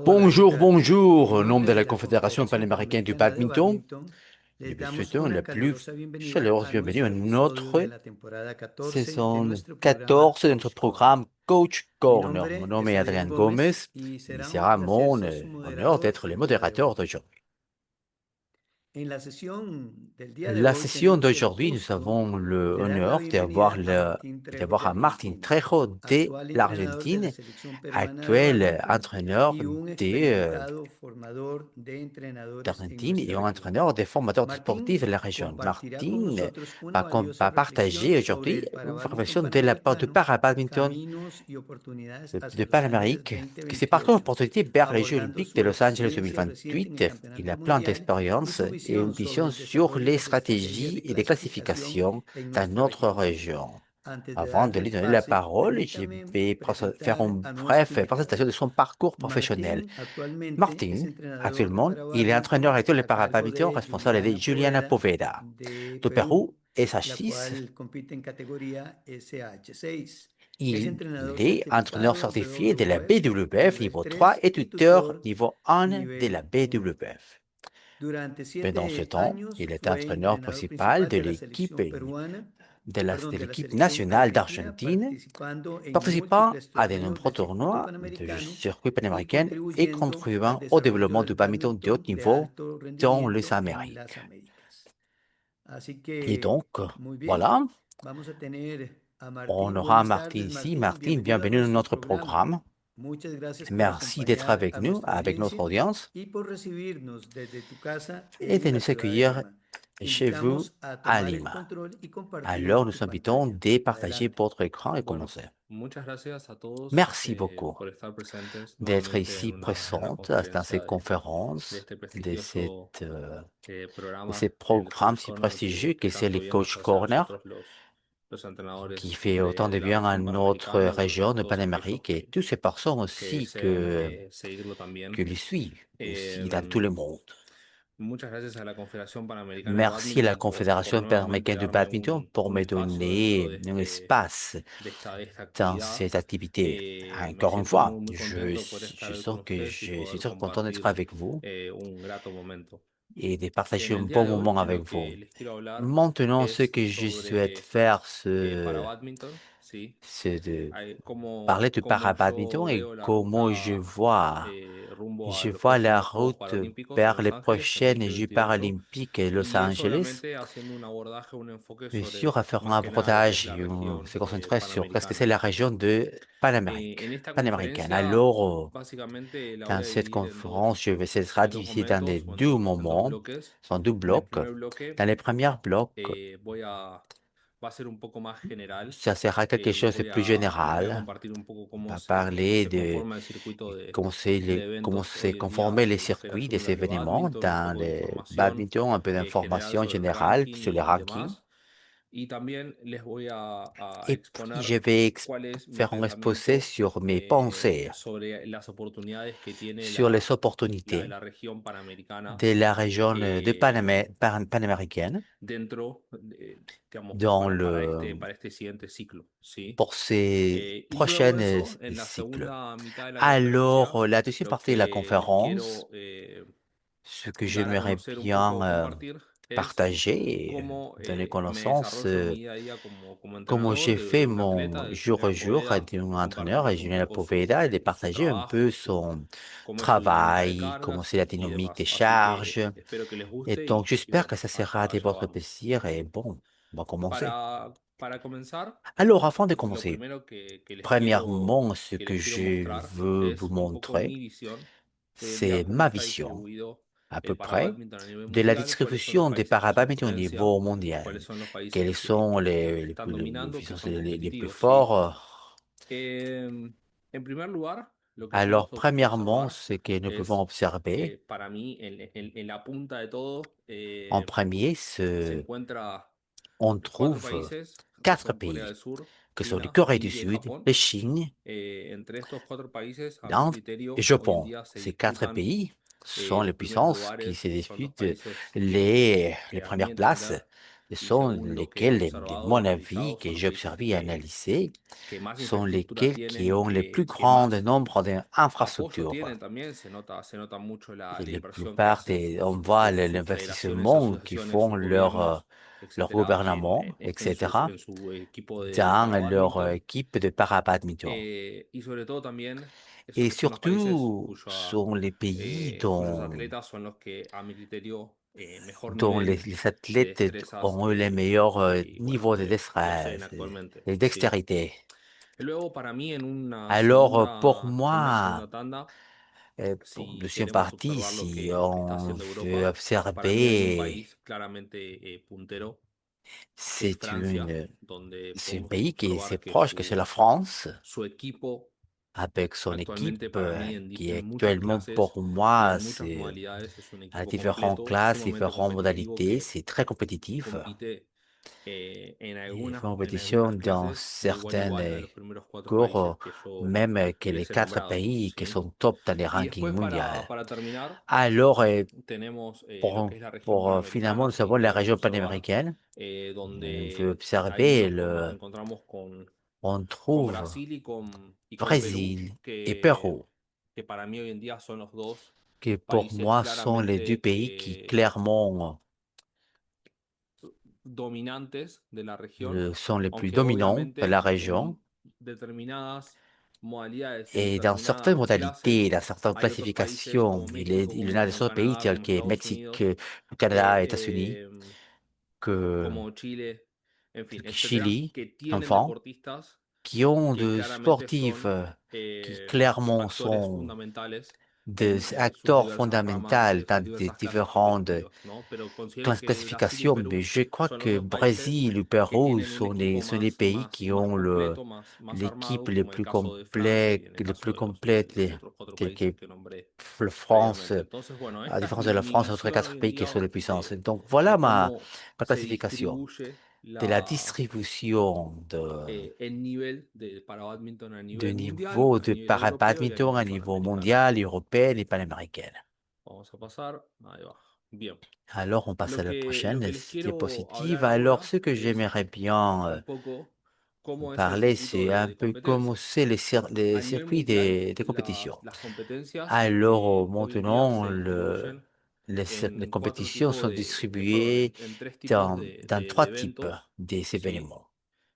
Bonjour, Hola, bonjour, en au nom de nombre la de la Confédération Confederación panaméricaine du Panamericana de badminton, Badminton, nous les vous damos souhaitons la una plus calurosa bienvenida chaleureuse a bienvenue à nuestro episodio de notre la temporada 14 de saison nuestro programa 14 de notre Coach Corner. programme Coach Mi Corner. Mon nombre nom es est Adrián Adrien Gomez. Gómez y Il será un sera placer mon ser su honneur moderador d'être le el día de modérateur hoy. d'aujourd'hui. En la sesión del día de La hoy session tenemos el d'aujourd'hui, nous gusto avons de dar la l'honneur bienvenida a Martín Trejo de d'avoir à Martin Argentina, Trejo de actual entrenador de la l'Argentine, selección peruana de actuel badminton entraîneur y un de, experimentado formador de entrenadores en d'Argentine et nuestra región. entraîneur des formateurs de sportifs Martín de la région. compartirá con Martin nosotros una valiosa va reflexión partager sobre aujourd'hui el une parabadminton réflexion de la part de panamericano, para-badminton caminos y oportunidades de hacia Los Ángeles Panamérique, que c'est parcours 2028, d'opportunité vers les Jeux abordando olympiques de su Los Angeles experiencia reciente en el 2028. Il a Campeonato plein Mundial y d'expérience su et une visión sobre vision el sur les desarrollo de estrategias stratégies de et les clasificación classifications en dans nuestra notre región. région. Antes de Avant de darle lui el donner la pase, parole, je permítame vais faire presentar une a nuestro brève invitado. présentation de son parcours professionnel. Martín actualmente es Martin, entrenador de actuellement, il est entraîneur parabadminton actuel de a cargo para-badminton, de responsable de Juliana Juliana Poveda Poveda, de de Perú, Pérou, la SH6. cual compite en categoría SH6. Es Il entrenador est entraîneur certificado certifié de la BWF BWF nivel niveau 3 3 et y tuteur tutor niveau 1 de la nivel 1. BWF. Durante Pendant ce 7 temps, años il est fue entraîneur entrenador principal principal de de la l'équipe selección peruana, de perdón, de la l'équipe selección nationale argentina, d'Argentine, participando en participant múltiples à de torneos nombreux del circuito tournois de panamericano circuit y panaméricain et contribuyendo al contribuant au desarrollo développement del du badminton de haut badminton de niveau alto dans les rendimiento en Amériques. las Américas. Así Et donc, que, muy bien, voilà, vamos a tener a on Martín. aura Buenas Martine tardes, ici. Martín. Martine, Bienvenido a bienvenue dans nuestro notre programa. programme. Muchas gracias por Merci d'être acompañar avec a nous, nuestra avec notre audiencia audience, y por recibirnos desde tu casa et de en la nous ciudad de accueillir Lima. Te chez vous invitamos a à tomar el Lima. control y Alors, compartir nous tu invitons pantalla. de partager Adelante. votre écran et Bueno, commencer. muchas gracias a todos Merci beaucoup por estar presentes d'être nuevamente ici en una présente dans ces conferencia de conférences, este de, prestigioso de ces programa, el programmes Coach si Corner, prestigieux que c'est tanto les bien Coach nos hace a Corner, nosotros los qui entrenadores fait autant de de la bien à región notre panamericana y por région de tantos aspectos Panamérique et toutes ces personnes que aussi deseen seguirlo que también. les suivent aussi dans tout Em, le monde. Muchas gracias a la Confederación Panamericana de Merci à la Badminton por Confédération nuevamente panaméricaine de darme badminton pour un me espacio dentro donner un espace de esta dans actividad. cette activité. Me Encore une siento fois, muy contento por estar je hoy con sens que ustedes y je suis poder très content d'être compartir avec vous un grato momento. et de partager En un el día bon de hoy moment de avec lo vous. que les quiero hablar Maintenant, ce es que je souhaite sobre faire, para badminton, ¿sí? c'est de Cómo, parler de cómo para-badminton yo et veo la comment ruta rumbo a je los vois la próximos Juegos route Paralímpicos en vers Los les Ángeles en prochaines Jeux 2028 paralympiques à Los y es Angeles. obviamente haciendo un abordaje, un enfoque Bien sûr, à sobre faire un más que nada lo que es abordage la et on región se concentrer sur qu'est-ce que c'est panamericana. la région de Panamérique, En esta panaméricaine. conferencia, Alors, básicamente la voy dans a cette dividir conférence, je vais essayer de en dos diviser dans les momentos o deux en dos moments, bloques. en deux En el blocs. primer bloque Dans les premiers blocs, va a ser un poco más general. ça sera quelque chose de plus Les voy a général. compartir un poco On cómo va parler se de conforma el circuito comment comment eventos c'est hoy en día conformer les en la circuits Federación des Mundial de événements Badminton, un dans poco de le información badminton, un peu general d'informations sobre el générales ranking sur le y ranking. demás. Y también les voy a Et puis, je exponer vais cuál es mi faire un exposé pensamiento sur mes pensées, sobre las oportunidades que tiene sur les opportunités la región panamericana de la région de eh, panaméricaine dentro, digamos, dans le, para este siguiente ciclo, ¿sí? pour ces Y luego prochaines de eso, en la cycles. segunda mitad de la conferencia, Alors, la deuxième lo partie de la que les conférence, quiero ce que dar a j'aimerais conocer un bien poco, compartir, es partager et cómo donner me connaissance, desarrollo en mi día a día como comment entrenador j'ai de fait un atleta, mon de jour au Juliana jour Poveda, d'un de entraîneur, et compartirles un Julien poco Poveda, et de su partager un peu trabajo, son cómo es su dinámica de travail, comment c'est cargas la y dynamique des demás. Así que charges. espero que les Et guste donc, y j'espère que bueno, ça sera de allá votre vamos. plaisir. Et bon, on va commencer. Para comenzar, Alors, afin de lo commencer, primero premièrement, ce que que les quiero je mostrar veux vous es un poco montrer, mi visión c'est cómo ma está vision, distribuido à peu el près, parabadminton a nivel de la mundial, cuáles son los distribution des países que son parabadminton au potencia, niveau cuáles mondial. son los Quels países sont que están les dominando, que puissances son les plus competitivos, ¿sí? forts? En primer lugar, lo que Alors, podemos premièrement, observar ce que nous pouvons es, observer para mí, en la punta de todo, en premier, se encuentra on cuatro trouve países que quatre son Corea pays, del Sur, que sont la China, Corée du India y Sud, Japón. la Chine, Entre estos cuatro países, a mi l'Inde et criterio, hoy en Japon. día se Ces quatre disputan pays sont les los primeros puissances qui se lugares, son los disputent países les que a mi premières places entender Ce y sont según lo que he lesquels, de observado, mon analizado, avis, son que los j'ai países observé et analysé, que más sont infraestructura lesquels qui tienen, ont le plus que grand más nombre apoyo d'infrastructures. tienen también, se nota mucho Et la la inversión que plupart hacen on voit sus federaciones, l'investissement qu'ils asociaciones, font sus gobiernos, leur etcétera, gouvernement, etc., en su equipo de dans para leur badminton. équipe de para-badminton. Y sobre todo también Et son los países surtout, sont les pays cuyos atletas son los que, a mi criterio, mejor dont nivel les de athlètes destrezas ont eu les meilleurs y bueno, niveaux de poseen détresse, actualmente. de Sí. dextérité. Y luego, para mí, Alors, pour en una moi, segunda tanda, pour si deuxième queremos partie, observar si lo que está on haciendo veut Europa, para mí hay un observer, país claramente puntero, que es c'est Francia, une, donde c'est un podemos pays qui c'est observar que proche, que c'est la France, su equipo avec son équipe, actualmente para mí qui en est muchas actuellement clases pour y moi, en muchas c'est modalidades es un à equipo différentes completo, classes, sumamente différentes competitivo, modalités, que c'est très compétitif. compite Il fait en compétition algunas dans clases de igual a igual a certaines los primeros cuatro cours, países que yo même que les hubiese 4 nombrado, pays qui ¿sí? sont top dans les Y rankings después, mondiaux. para terminar, Alors, tenemos lo pour, que es la región finalement, panamericana, nous ¿sí? avons la Podemos région observar panaméricaine. On veut donde ahí observer nos encontramos on con trouve Brasil y con Perú, Brésil et Pérou, que para mí hoy en día son los dos qui pour países moi sont les deux claramente pays qui clairement dominantes de la región, sont les plus aunque dominants de la obviamente région. en determinadas modalidades, en Et dans certaines determinadas modalités, clases, dans certaines hay otros países classifications, como México, il y en a como des autres pays Canadá, tels como que Estados Mexique, Unidos, le Canada, États-Unis, eh, que como Chile, en fin, etcétera, Chili, que tienen enfin, deportistas qui ont que de claramente sportifs son qui clairement actores sont fundamentales des sus acteurs diversas ramas, fondamentaux sus dans des diversas clases différentes competitivas, ¿no? Pero considero que Brasil y classifications, mais Perú je crois son los que dos países Brésil ou que Pérou tienen un equipo sont les pays qui más ont completo, más l'équipe armado, les como en el plus caso de Francia y en el les caso plus de complètes, los otros cuatro tels países que que nombré la France, previamente. Entonces, bueno, à esta es différence de la mi France, autres visión 4 hoy en pays qui día sont les puissances. Donc voilà de cómo ma se classification distribuye de la distribution el nivel para badminton a de nivel mundial, niveau a de nivel europeo y a para-badminton à nivel niveau panamericano. mondial, européen et panaméricain. Vamos a pasar, ahí va. Bien. Alors, on passe à la Lo prochaine que les quiero diapositive. hablar Alors, ahora ce que es j'aimerais bien un poco cómo es el parler, circuito c'est un de peu comment competencias. c'est les A nivel circuits mundial, de compétition. las competencias Alors, hoy en día maintenant, se distribuyen les en cuatro compétitions tipos sont perdón, distribuées en tres tipos dans de 3 types eventos, ¿sí? d'événements.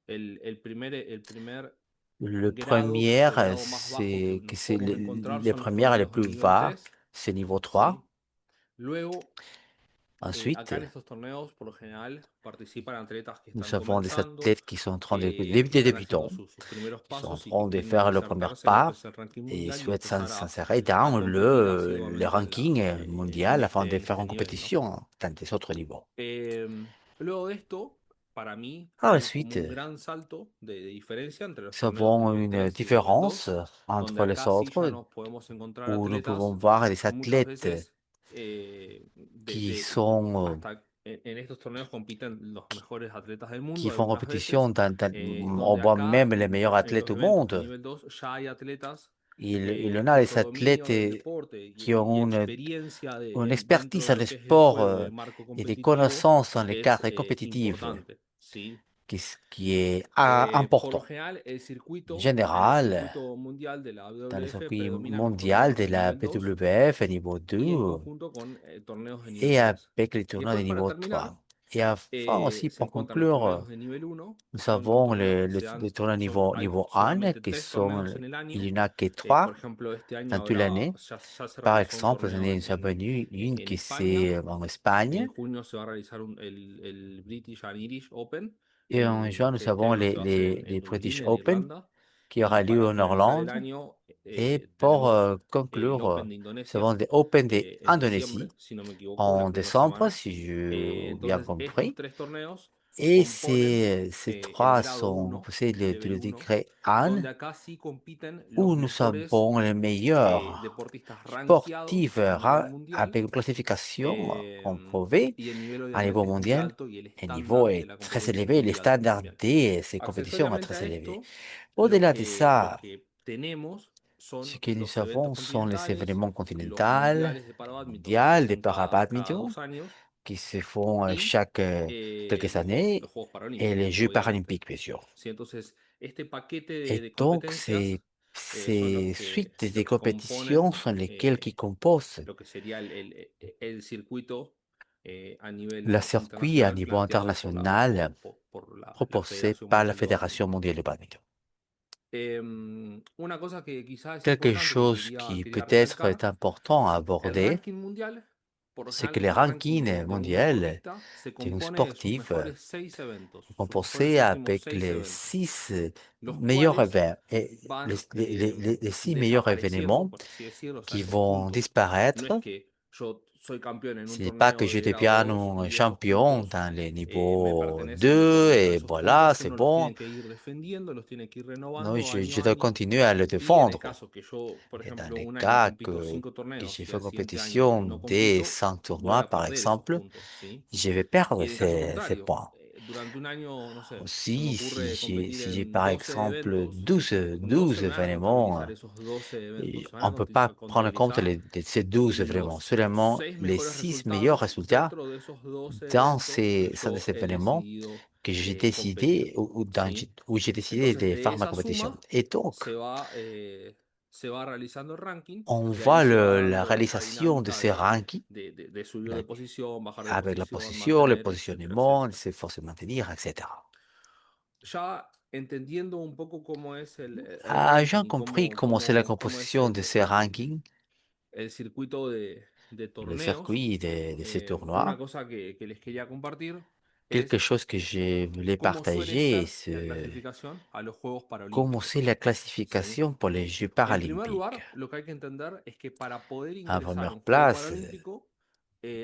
El primer Le grado, que es premier, el grado más bajo que c'est que nos c'est podemos encontrar, le son los premier et le torneos de plus nivel bas, 3, c'est niveau 3. ¿sí? Luego, Ensuite, acá en estos torneos, por lo general, participan atletas que están nous avons des comenzando, athlètes qui sont en train de que des están haciendo débutants, sus primeros qui sont en pasos y que train de quieren faire le premier insertarse en lo que pas es el ranking et mundial y souhaitent empezar s'insérer a dans competir le asiduamente ranking mondial afin de en faire este une nivel, ¿no? compétition dans des autres niveaux. Luego de esto, para mí hay como Ensuite, un gran salto de diferencia entre los nous torneos de avons nivel une 3 y de nivel différence 2, donde entre les acá sí ya autres nos podemos encontrar où nous pouvons atletas voir des muchas athlètes veces qui sont hasta en estos torneos compiten los mejores atletas del qui mundo font algunas compétition veces, on donde voit acá même les meilleurs en athlètes los au eventos de monde. nivel 2 ya hay atletas Il y en a des cuyo dominio athlètes del deporte qui y ont experiencia une dentro expertise de en lo le que es el sport juego y el marco et des competitivo connaissances dans les es cadres compétitifs importante, ¿sí? qui est Por lo important. general, En en el général, circuito mundial de la dans le WF circuit predominan los mondial torneos de de la nivel 2 PWF niveau y en 2 conjunto con torneos de nivel et 3. avec les Y tournois de después, para niveau terminar, 3. Et enfin aussi, se pour encuentran los conclure, torneos de nivel 1, que nous son los avons torneos que se les dan, tournois hay niveau 1 solamente qui tres sont, torneos en el il año. y en a que Por 3 ejemplo, este dans año toute l'année. ya se Par realizó un exemple, torneo nous avons une en qui España. c'est en En Espagne. junio se va a realizar el British and Irish Open, Et en juin, nous que este avons año se va a hacer les en British Dublín, en Open Irlanda. qui Y aura lieu para en finalizar el Irlande. año, Et pour tenemos el conclure, Open de nous Indonesia avons des Open en diciembre, d'Indonésie si no me equivoco, la en primera décembre, semana. si je bien Entonces, estos compris. tres torneos Et componen ces el 3 grado sont 1, c'est el level le 1, degré 1, donde acá sí compiten los où nous mejores avons les meilleurs deportistas rankeados sportifs a nivel mundial avec une classification eh, comprouvée y el nivel à niveau obviamente es muy mondial. alto y el Le niveau estándar de est la très competencia es élevé, les muy alto standards también. de ces compétitions sont Accesoriamente très a élevés. esto, Au-delà de lo ça, que tenemos ce son que nous los eventos savons sont les continentales, événements los continentaux, mundiales de para badminton que se mondial, des hacen cada para-badminton, 2 años qui se font y chaque quelques années los Juegos et Paralímpicos, les Jeux obviamente. paralympiques, bien sûr. Sí, entonces, este paquete Et de donc, competencias son ces suites des lo que compétitions componen sont lesquelles qui composent lo que sería el circuito a le nivel circuit à internacional niveau planteado international por la proposé Federación par la Mundial de Bádminton. Fédération mondiale de badminton. Una cosa que quizá es Quelque importante que chose qui quería peut-être recalcar, est important à el aborder, ranking mundial, por lo c'est general que les el ranking rankings de un mondiaux deportista se d'un compone de sus sportif mejores 6 eventos, sus mejores composé últimos avec 6 les eventos, 6 los meilleurs cuales événements, et van les 6 meilleurs desapareciendo, événements por así decirlo. O sea, qui estos vont puntos no es disparaître. que yo soy campeón en un Ce n'est pas que torneo je de grado 2 deviens un y esos champion puntos dans les me niveaux pertenecen de por 2 vida. et Esos voilà, puntos c'est uno los bon. tiene que ir defendiendo, los tiene que ir Non, renovando je año a dois año. continuer à le Y en el défendre. caso que yo, por Et dans ejemplo, les un año cas compito 5 que torneos j'ai y fait al siguiente año compétition no des compito, 100 voy tournois, a par perder esos exemple, puntos, ¿sí? je vais Y perdre en el caso ces contrario, points. durante un año, no sé, se me Aussi, ocurre competir si j'ai en par 12 exemple eventos, 12 12 me van a événements, contabilizar esos 12 et eventos, se van on a ne peut pas prendre en compte contabilizar ces 12 vraiment, los seulement 6 les mejores 6 meilleurs resultados résultats dentro de esos 12 dans eventos que ces yo he événements decidido que j'ai competir, décidé ¿sí? où j'ai décidé Entonces, de de faire ma esa compétition. suma Et donc, se va realizando el ranking on y ahí voit se va la dando esta réalisation de dinámica ces rankings de subir de posición, bajar de avec la posición, position, le mantener, etcétera, positionnement, etcétera. c'est force maintenir, etc. Ya entendiendo un poco cómo es el Ah, j'ai ranking y compris comment c'est la cómo es composition de ces rankings, el circuito de le torneos, circuit de ces una tournois. cosa que les quería compartir Quelque es chose que je voulais cómo suele partager, ser la c'est clasificación a los Juegos comment c'est Paralímpicos. la ¿Sí? classification pour les Jeux En primer paralympiques. lugar, lo que hay que entender es que para poder En ingresar a première un Juego place, Paralímpico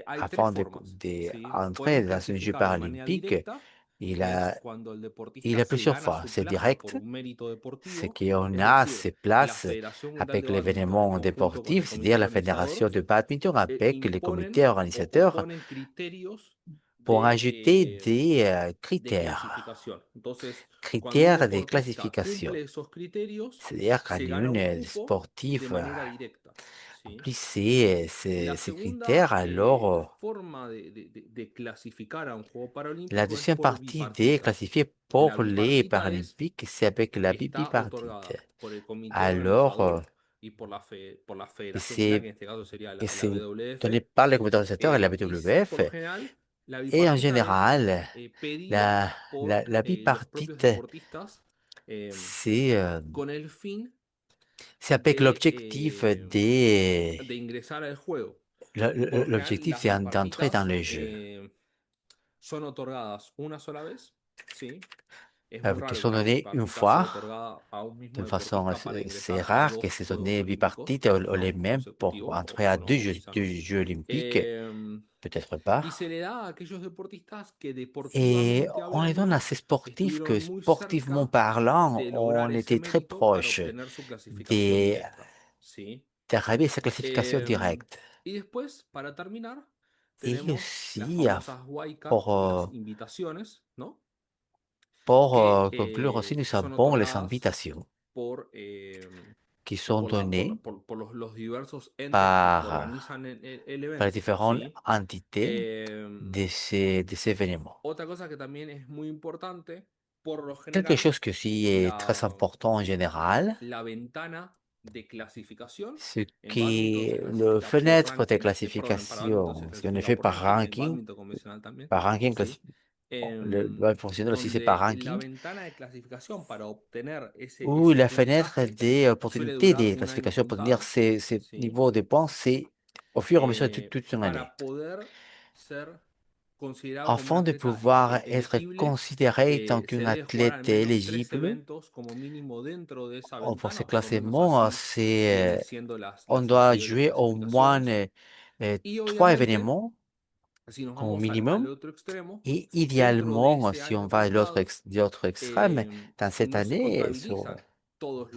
hay tres afin formas. ¿Sí? d'entrer Podemos dans un Jeu clasificar de manera paralympique, directa, il que es a, cuando el il deportista a se plusieurs gana fois. su C'est plaza por direct, un mérito c'est deportivo, qu'on es a decir, ses la places Federación Mundial de avec Bádminton en l'événement conjunto con el déportif, comité c'est-à-dire la Fédération organizador de badminton avec les comités imponen o organisateurs, ponen criterios pour ajouter des de critères, clasificación. Entonces, cuando un critères de deportista classification. cumple esos criterios, C'est-à-dire qu'en se gana un une cupo de sportif manera directa. ¿Sí? remplit La ces segunda critères, alors forma de clasificar a un juego la paralímpico es deuxième por partie des bipartita. classifiés La pour les bipartita Paralympiques, c'est avec la está bipartite. otorgada por el comité Alors, organizador y por la et Federación Mundial, c'est que en este caso sería et la c'est donné WWF. par les comités organisateurs et la Por WWF. lo general, la Et en bipartita es général, pedida por la los propios bipartite, deportistas eh, c'est con el fin c'est avec l'objectif de ingresar al juego. Por lo general, l'objectif, las c'est d'entrer dans bipartitas le jeu. son otorgadas una sola vez, ¿sí? Es muy Qui raro que sont una donnés une bipartita sea fois, otorgada a un mismo de façon deportista para c'est ingresar a rare que dos ces Juegos données Olímpicos, bipartites ou les mêmes pour consecutivos, entrer à o no, quizá deux no. Jeux olympiques, Eh, peut-être y pas. se le da a aquellos deportistas que Et deportivamente on les donne à hablando ces sportifs que, estuvieron muy sportivement cerca parlant, de on lograr ese était très mérito para proche obtener su clasificación des- directa, ¿sí? d'arriver à sa classification Em, directe. y después, para terminar, Et tenemos las aussi, famosas wildcards, las invitaciones, ¿no? pour Que conclure aussi, nous son avons les otorgadas invitations por, qui sont données los diversos entes que par, organizan el par les evento, différentes ¿sí? entités Em, de ces événements. Otra cosa que también es muy importante, por lo Quelque general, chose qui aussi est très important en général, la ventana de clasificación. ce En qui bádminton se est le clasifica por fenêtre de ranking, perdón, para bádminton se classification, ce qu'on clasifica fait por par ranking, en ranking, bádminton convencional también, par ranking, ¿sí? bon, le professionnel aussi c'est par Donde la ranking, ventana de clasificación para obtener ou ese la fenêtre puntaje des suele opportunités durar des un año classifications pour tenir contado, ces ¿sí? niveaux de points, c'est au fur et à mesure de toute une année. Para poder ser considerado como un Afin de atleta pouvoir être elegible, considéré tant se qu'un debe jugar al athlète menos 3 éligible, eventos como mínimo dentro de esa pour ce ventana, o por lo menos classement, así vienen siendo on las doit anteriores jouer au moins clasificaciones. Y trois obviamente, événements si nos au vamos al minimum. otro extremo, Et dentro de idéalement, ese si on año va à contado, de l'autre extrême, dans cette no se année, contabilizan todos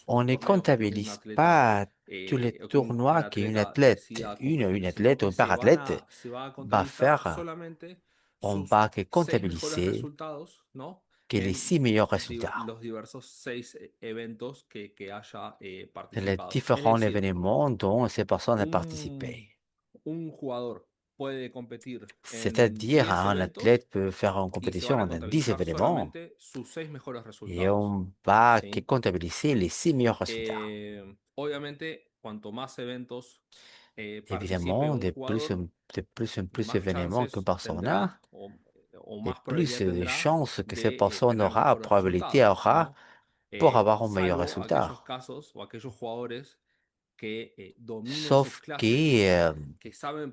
on los ne torneos que un comptabilise atleta pas tous les que un tournois qu'une paratleta athlète, decida une competir, sino athlète ou que un parathlète se va a va contabilizar faire. solamente On sus va que 6 mejores comptabiliser resultados, ¿no? que les En 6 meilleurs résultats. los diversos 6 eventos que haya Les participado. Es différents decir, événements dont ces personnes ont un, participé. un jugador puede competir en C'est-à-dire, 10 un eventos athlète peut faire une y se van compétition a dans 10 contabilizar événements solamente sus 6 mejores et resultados, on va que ¿sí? comptabiliser les 6 meilleurs résultats. Obviamente, cuanto más eventos participe Évidemment, un jugador, de plus en plus más événements qu'une chances personne a, tendrá o et más plus probabilidad de tendrá chances que cette de personne tener aura, mejores probabilité resultados, aura ¿no? pour avoir un meilleur Salvo aquellos résultat. casos o aquellos jugadores que dominen sus Sauf clases, que que saben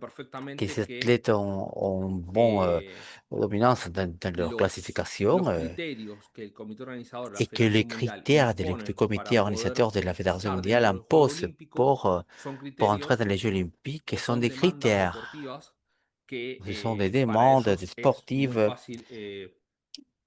ces perfectamente que athlètes ont bon eh, dominance dans leur classification los criterios que el comité organizador de la et que les Federación Mundial critères du imponen comité para poder organisateur de la Fédération estar mondiale dentro del juego imposent olímpico son pour entrer dans criterios les Jeux olympiques o sont son des demandas critères. deportivas que Ce sont des para demandes ellos es muy sportives fácil que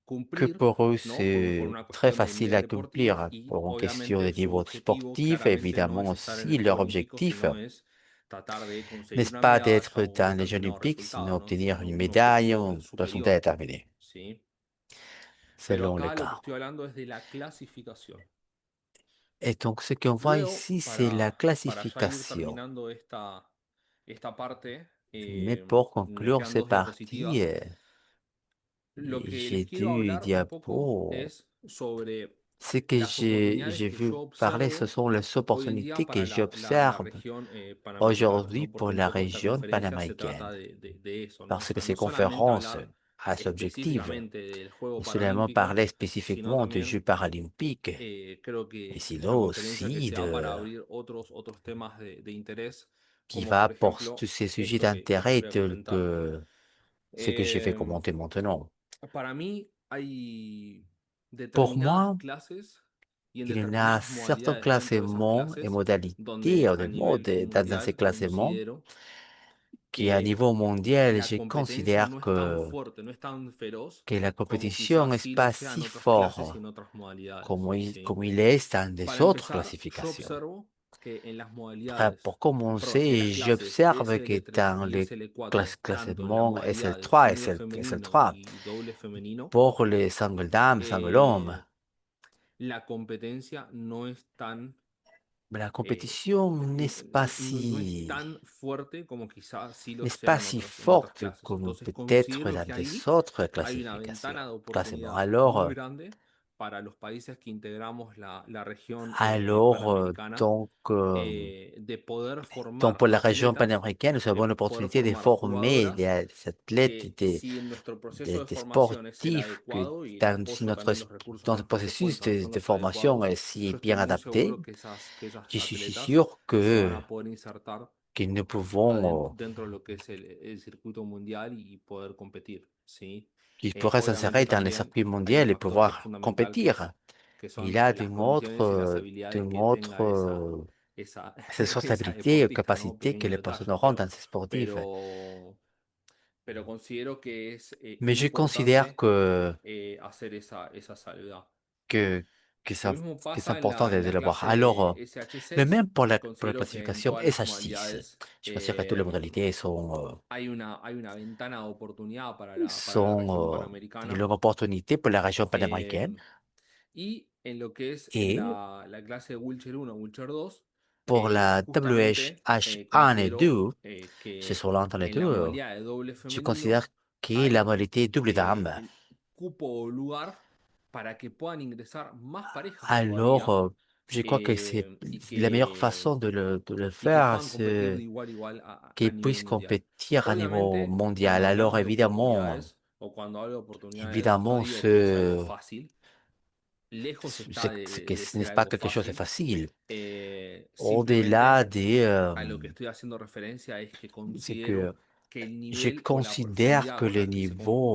cumplir, pour eux, ¿no? Por c'est una très cuestión de facile à nivel deportivo accomplir y pour une question de obviamente su niveau objetivo sportif. claramente no Évidemment es estar en el aussi, juego leur olímpico, objectif sino es tratar de conseguir n'est-ce una pas medalla d'être o un dans les Jeux determinado olympiques, resultado, sinon ¿no? obtenir une Un médaille objetivo ou un pourcentage superior, déterminé, ¿sí? Pero selon le acá lo que cas. estoy hablando es de la clasificación. Et donc, ce qu'on voit Luego, ici, c'est la para ya ir classification. terminando esta parte, Mais pour me conclure quedan cette dos partie, diapositivas. Lo que les j'ai quiero deux hablar un poco diapos. es sobre Ce que las oportunidades j'ai que vu yo parler, ce observo sont les hoy en día opportunités que para la j'observe región panamericana, aujourd'hui ¿no? pour Porque un la poco esta région conferencia se trata panaméricaine. de eso, ¿no? O Parce que sea, ces no solamente conférences hablar à cet objectif, específicamente del juego et seulement paralímpico, parler sino spécifiquement des también Jeux paralympiques, creo mais que es una sinon conferencia que aussi se da de, para abrir otros temas de interés, qui como va por apporter ejemplo tous ces sujets esto que les d'intérêt voy a tels comentar. que ce que j'ai fait Em, commenter maintenant. para mí hay Pour determinadas moi, clases y en il y en a determinadas certains modalidades dentro de esas classements et clases modalités donde ou a des modes nivel dans ces mundial classements considero qui, à que niveau mondial, la je competencia considère no es tan fuerte, no es tan feroz que la como compétition quizás n'est sí lo pas sea en si otras clases y fort en otras modalidades, ¿sí? comme il est dans Para des autres empezar, yo classifications. observo que en las modalidades, Pour perdón, en commencer, las clases j'observe que SL3 dans y les SL4, tanto en las classements modalidades SL3 et single femenino SL3, y doble femenino, pour les singles dames, singles hommes, eh, la competencia no es tan la eh, compétition no es tan fuerte como quizás sí lo n'est sea pas si en otras forte clases. comme Entonces peut-être considero dans que des ahí autres hay una classifications. ventana de Classements. oportunidad muy grande para los países que integramos la región panamericana Donc, de poder donc, formar pour la région atletas, panaméricaine, nous avons de poder l'opportunité de formar former jugadoras des athlètes, que si en nuestro proceso de des formación es el sportifs que adecuado y si apoyo también los recursos notre del processus presupuesto son de los formation adecuados, est si yo bien estoy muy adapté, seguro que esas je suis atletas sûr se van a poder insertar que nous pouvons, dentro de lo que es el circuito mundial y poder competir, ¿sí? qu'ils pourraient s'insérer Obviamente dans le también circuit hay un mondial et factor que es pouvoir fundamental, compétir. que Il son a las condiciones y las habilidades d'une que tenga autre esa, esa responsabilité ou deportista, ¿no? capacité que Pequeño les personnes detalle, auront dans ces sportifs. pero, pero considero que es Mais je considère importante hacer esa salvedad. que, Lo mismo que c'est pasa important en de la l'avoir. clase Alors, le SH6 même y pour la considero que en classification todas las SH6. modalidades Je considère que toutes les modalités hay una ventana de oportunidad para la región sont panamericana. leur opportunité pour la région panaméricaine. eh, y en lo que es Et la clase de Wheelchair 1, Wheelchair 2, pour la justamente WH1 et considero 2, je que suis entre les en la deux, modalidad de doble je femenino considère que la hay modalité double dame. cupo o lugar para que puedan ingresar más parejas Alors, todavía je crois que c'est y la meilleure façon de le y que faire, puedan competir de c'est igual a igual a qu'ils nivel puissent mundial. compétir à niveau Obviamente, mondial. cuando Alors, hablamos de oportunidades o cuando hablo de oportunidades, no évidemment, digo que es algo fácil, lejos está de ce n'est ser pas algo quelque chose de fácil. facile. Au-delà Simplemente des, a lo que estoy haciendo referencia es que c'est que considero que el je nivel o la considère profundidad que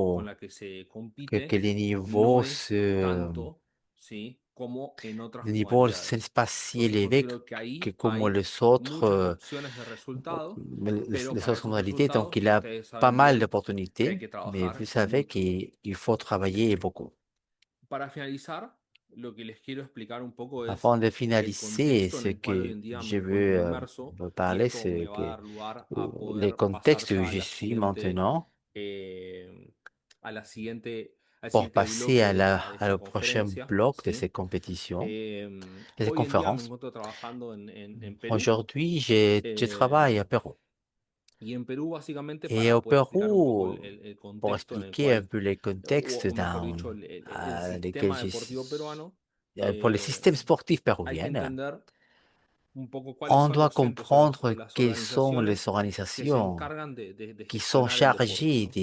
con la que se compite que les no niveaux, es tanto, ¿sí? Como en otras les niveaux, ce n'est modalidades. pas si Entonces élevé considero que que ahí comme hay les autres, muchas opciones de resultado, pero les para autres esos modalités. Donc, resultados il a ustedes pas saben mal bien que hay d'opportunités, que mais vous trabajar y savez mucho. qu'il faut travailler beaucoup. Para finalizar, lo que les quiero explicar un poco es Avant de el finaliser, contexto en ce el cual hoy que en día me je encuentro veux inmerso vous y parler, esto c'est me va a que dar lugar a les poder pasar contextes où ya je suis maintenant eh, al pour siguiente passer bloque à de esta le prochain conferencia, bloc de ¿sí? ces compétitions, de ces Hoy en día me conférences. encuentro trabajando en Perú. Aujourd'hui, je eh, travaille à Pérou. Y en Perú, básicamente, Et para au poder explicar un poco Pérou, el pour contexto en el expliquer un cual, peu les contextes o mejor dicho, el lesquels sistema deportivo peruano, pour le système sportif hay que péruvien, entender un poco cuáles on son doit los centros o comprendre las quelles sont les organizaciones que se organisations encargan de qui sont gestionar el deporte, chargées ¿no?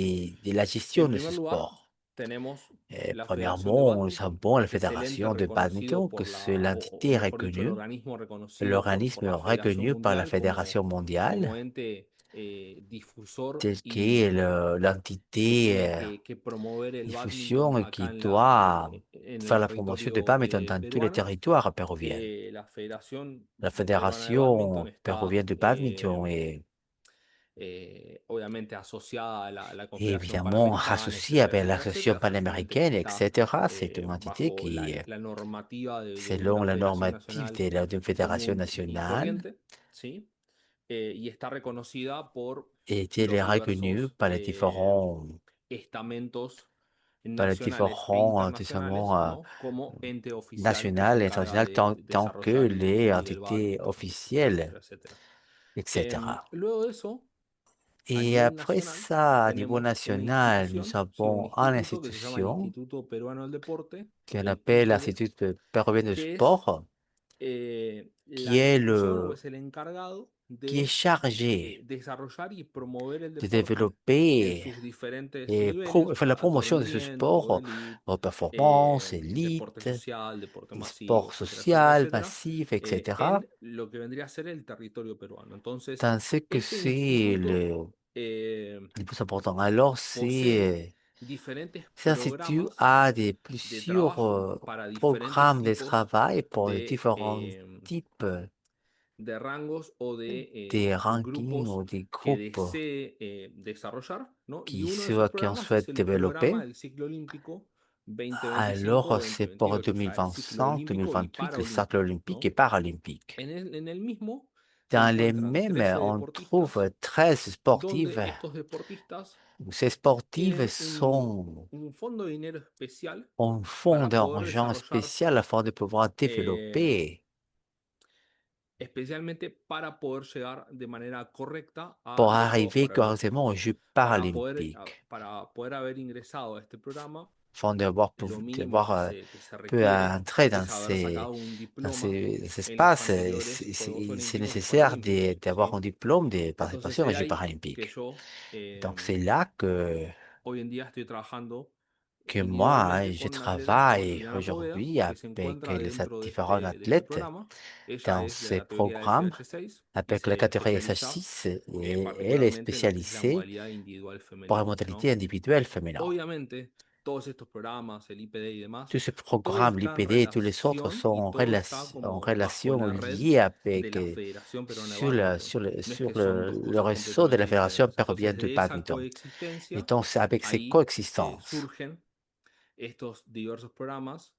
de la En gestion de ce primer lugar, sport. tenemos Et la Federación de premièrement, nous Bádminton, savons la que es el ente fédération de reconocido badminton, que por c'est o l'entité mejor dicho, el reconnue, organismo reconocido por l'organisme la Federación reconnu par la Mundial Fédération como mondiale, ente difusor telle qu'est y que l'entité tiene que promover el bádminton diffusion acá qui doit en faire el la promotion de territorio badminton dans tous les peruano. territoires péruviens. La Federación La Peruana de Bádminton Fédération está péruvienne de badminton est obviamente asociada a la Confederación évidemment Panamericana, associée etcétera, avec etcétera, l'Association etcétera. Es un ente que panaméricaine, está etc. C'est une entité bajo qui, la normativa de selon una la federación normative nacional d'une fédération común y nationale, corriente, ¿sí? Y está reconocida por était los reconnue diversos estamentos par les nacionales e différents internacionales, ¿no? Como ente oficial que se nationales et encarga internationales, de tant que desarrollar y les difundir el entités bádminton, officielles, etcétera, etcétera. etc. Luego de eso, a Et nivel après nacional, ça, à niveau tenemos una national, nous institución, sí, un avons une instituto que se llama el institution Instituto Peruano del Deporte, qu'on el appelle IPEDE, l'Institut péruvien de que es sport, qui la est, institución o es el encargado qui est de chargé desarrollar y promover el de deporte en développer sus diferentes et niveles, faire la alto promotion de ce rendimiento, sport elite, aux performances, deporte élite, social, deporte des masivo, sports etcétera, etcétera, sociaux, etcétera, massifs, etc. en lo que vendría a ser el territorio peruano. Entonces, Dans ce que este c'est instituto eh, le plus important. Alors, posee diferentes ça se situe programas à des de plusieurs trabajo para diferentes programmes de tipos travail pour les de, différents types de rangos o de des rankings grupos ou des que groupes desee desarrollar, ¿no? Y qui, uno de esos qui en programas es souhaitent el programa développer. del ciclo olímpico Alors, c'est pour 2025-2028, o sea, el ciclo 2025, olímpico y 2028, le cercle paralímpico, olympique et ¿no? paralympique. En el mismo se Dans les encuentran mêmes, 13 on deportistas trouve 13 donde sportives. estos deportistas Ces sportives tienen un fondo de dinero especial ont un fonds para poder d'argent desarrollar, spécial afin de pouvoir eh, développer, especialmente para poder llegar de manera correcta a pour los Juegos arriver correctement aux Paralímpicos. Jeux paralympiques. Para poder haber ingresado a este programa, Afin lo mínimo d'avoir que se peut requiere entrer es haber sacado un diploma dans ces en los espaces, anteriores Juegos c'est Olímpicos y nécessaire Paralímpicos, d'avoir un ¿sí? diplôme de Entonces participation aux es Jeux ahí que paralympiques. yo Donc c'est là hoy en día estoy trabajando que moi, individualmente je con una atleta que se llama travaille Juliana Poveda, aujourd'hui que se avec encuentra les dentro différents de este athlètes programa. Ella dans es de ces la categoría programmes SH6 y avec la se catégorie especializa SH6 et elle est particularmente en lo que es la spécialisée modalidad individual pour la femenina, modalité ¿no? individuelle féminin. Obviamente, todos estos programas, el IPD y demás, Tous ces todo programmes, está en l'IPD et tous les autres relación sont y todo está en como bajo relation la red liées de avec la Federación Peruana de Bádminton. No es que son dos le cosas réseau de la completamente Fédération diferentes. péruvienne Entonces, de de esa badminton. Et coexistencia, donc, c'est avec ces ahí coexistences, surgen estos diversos programas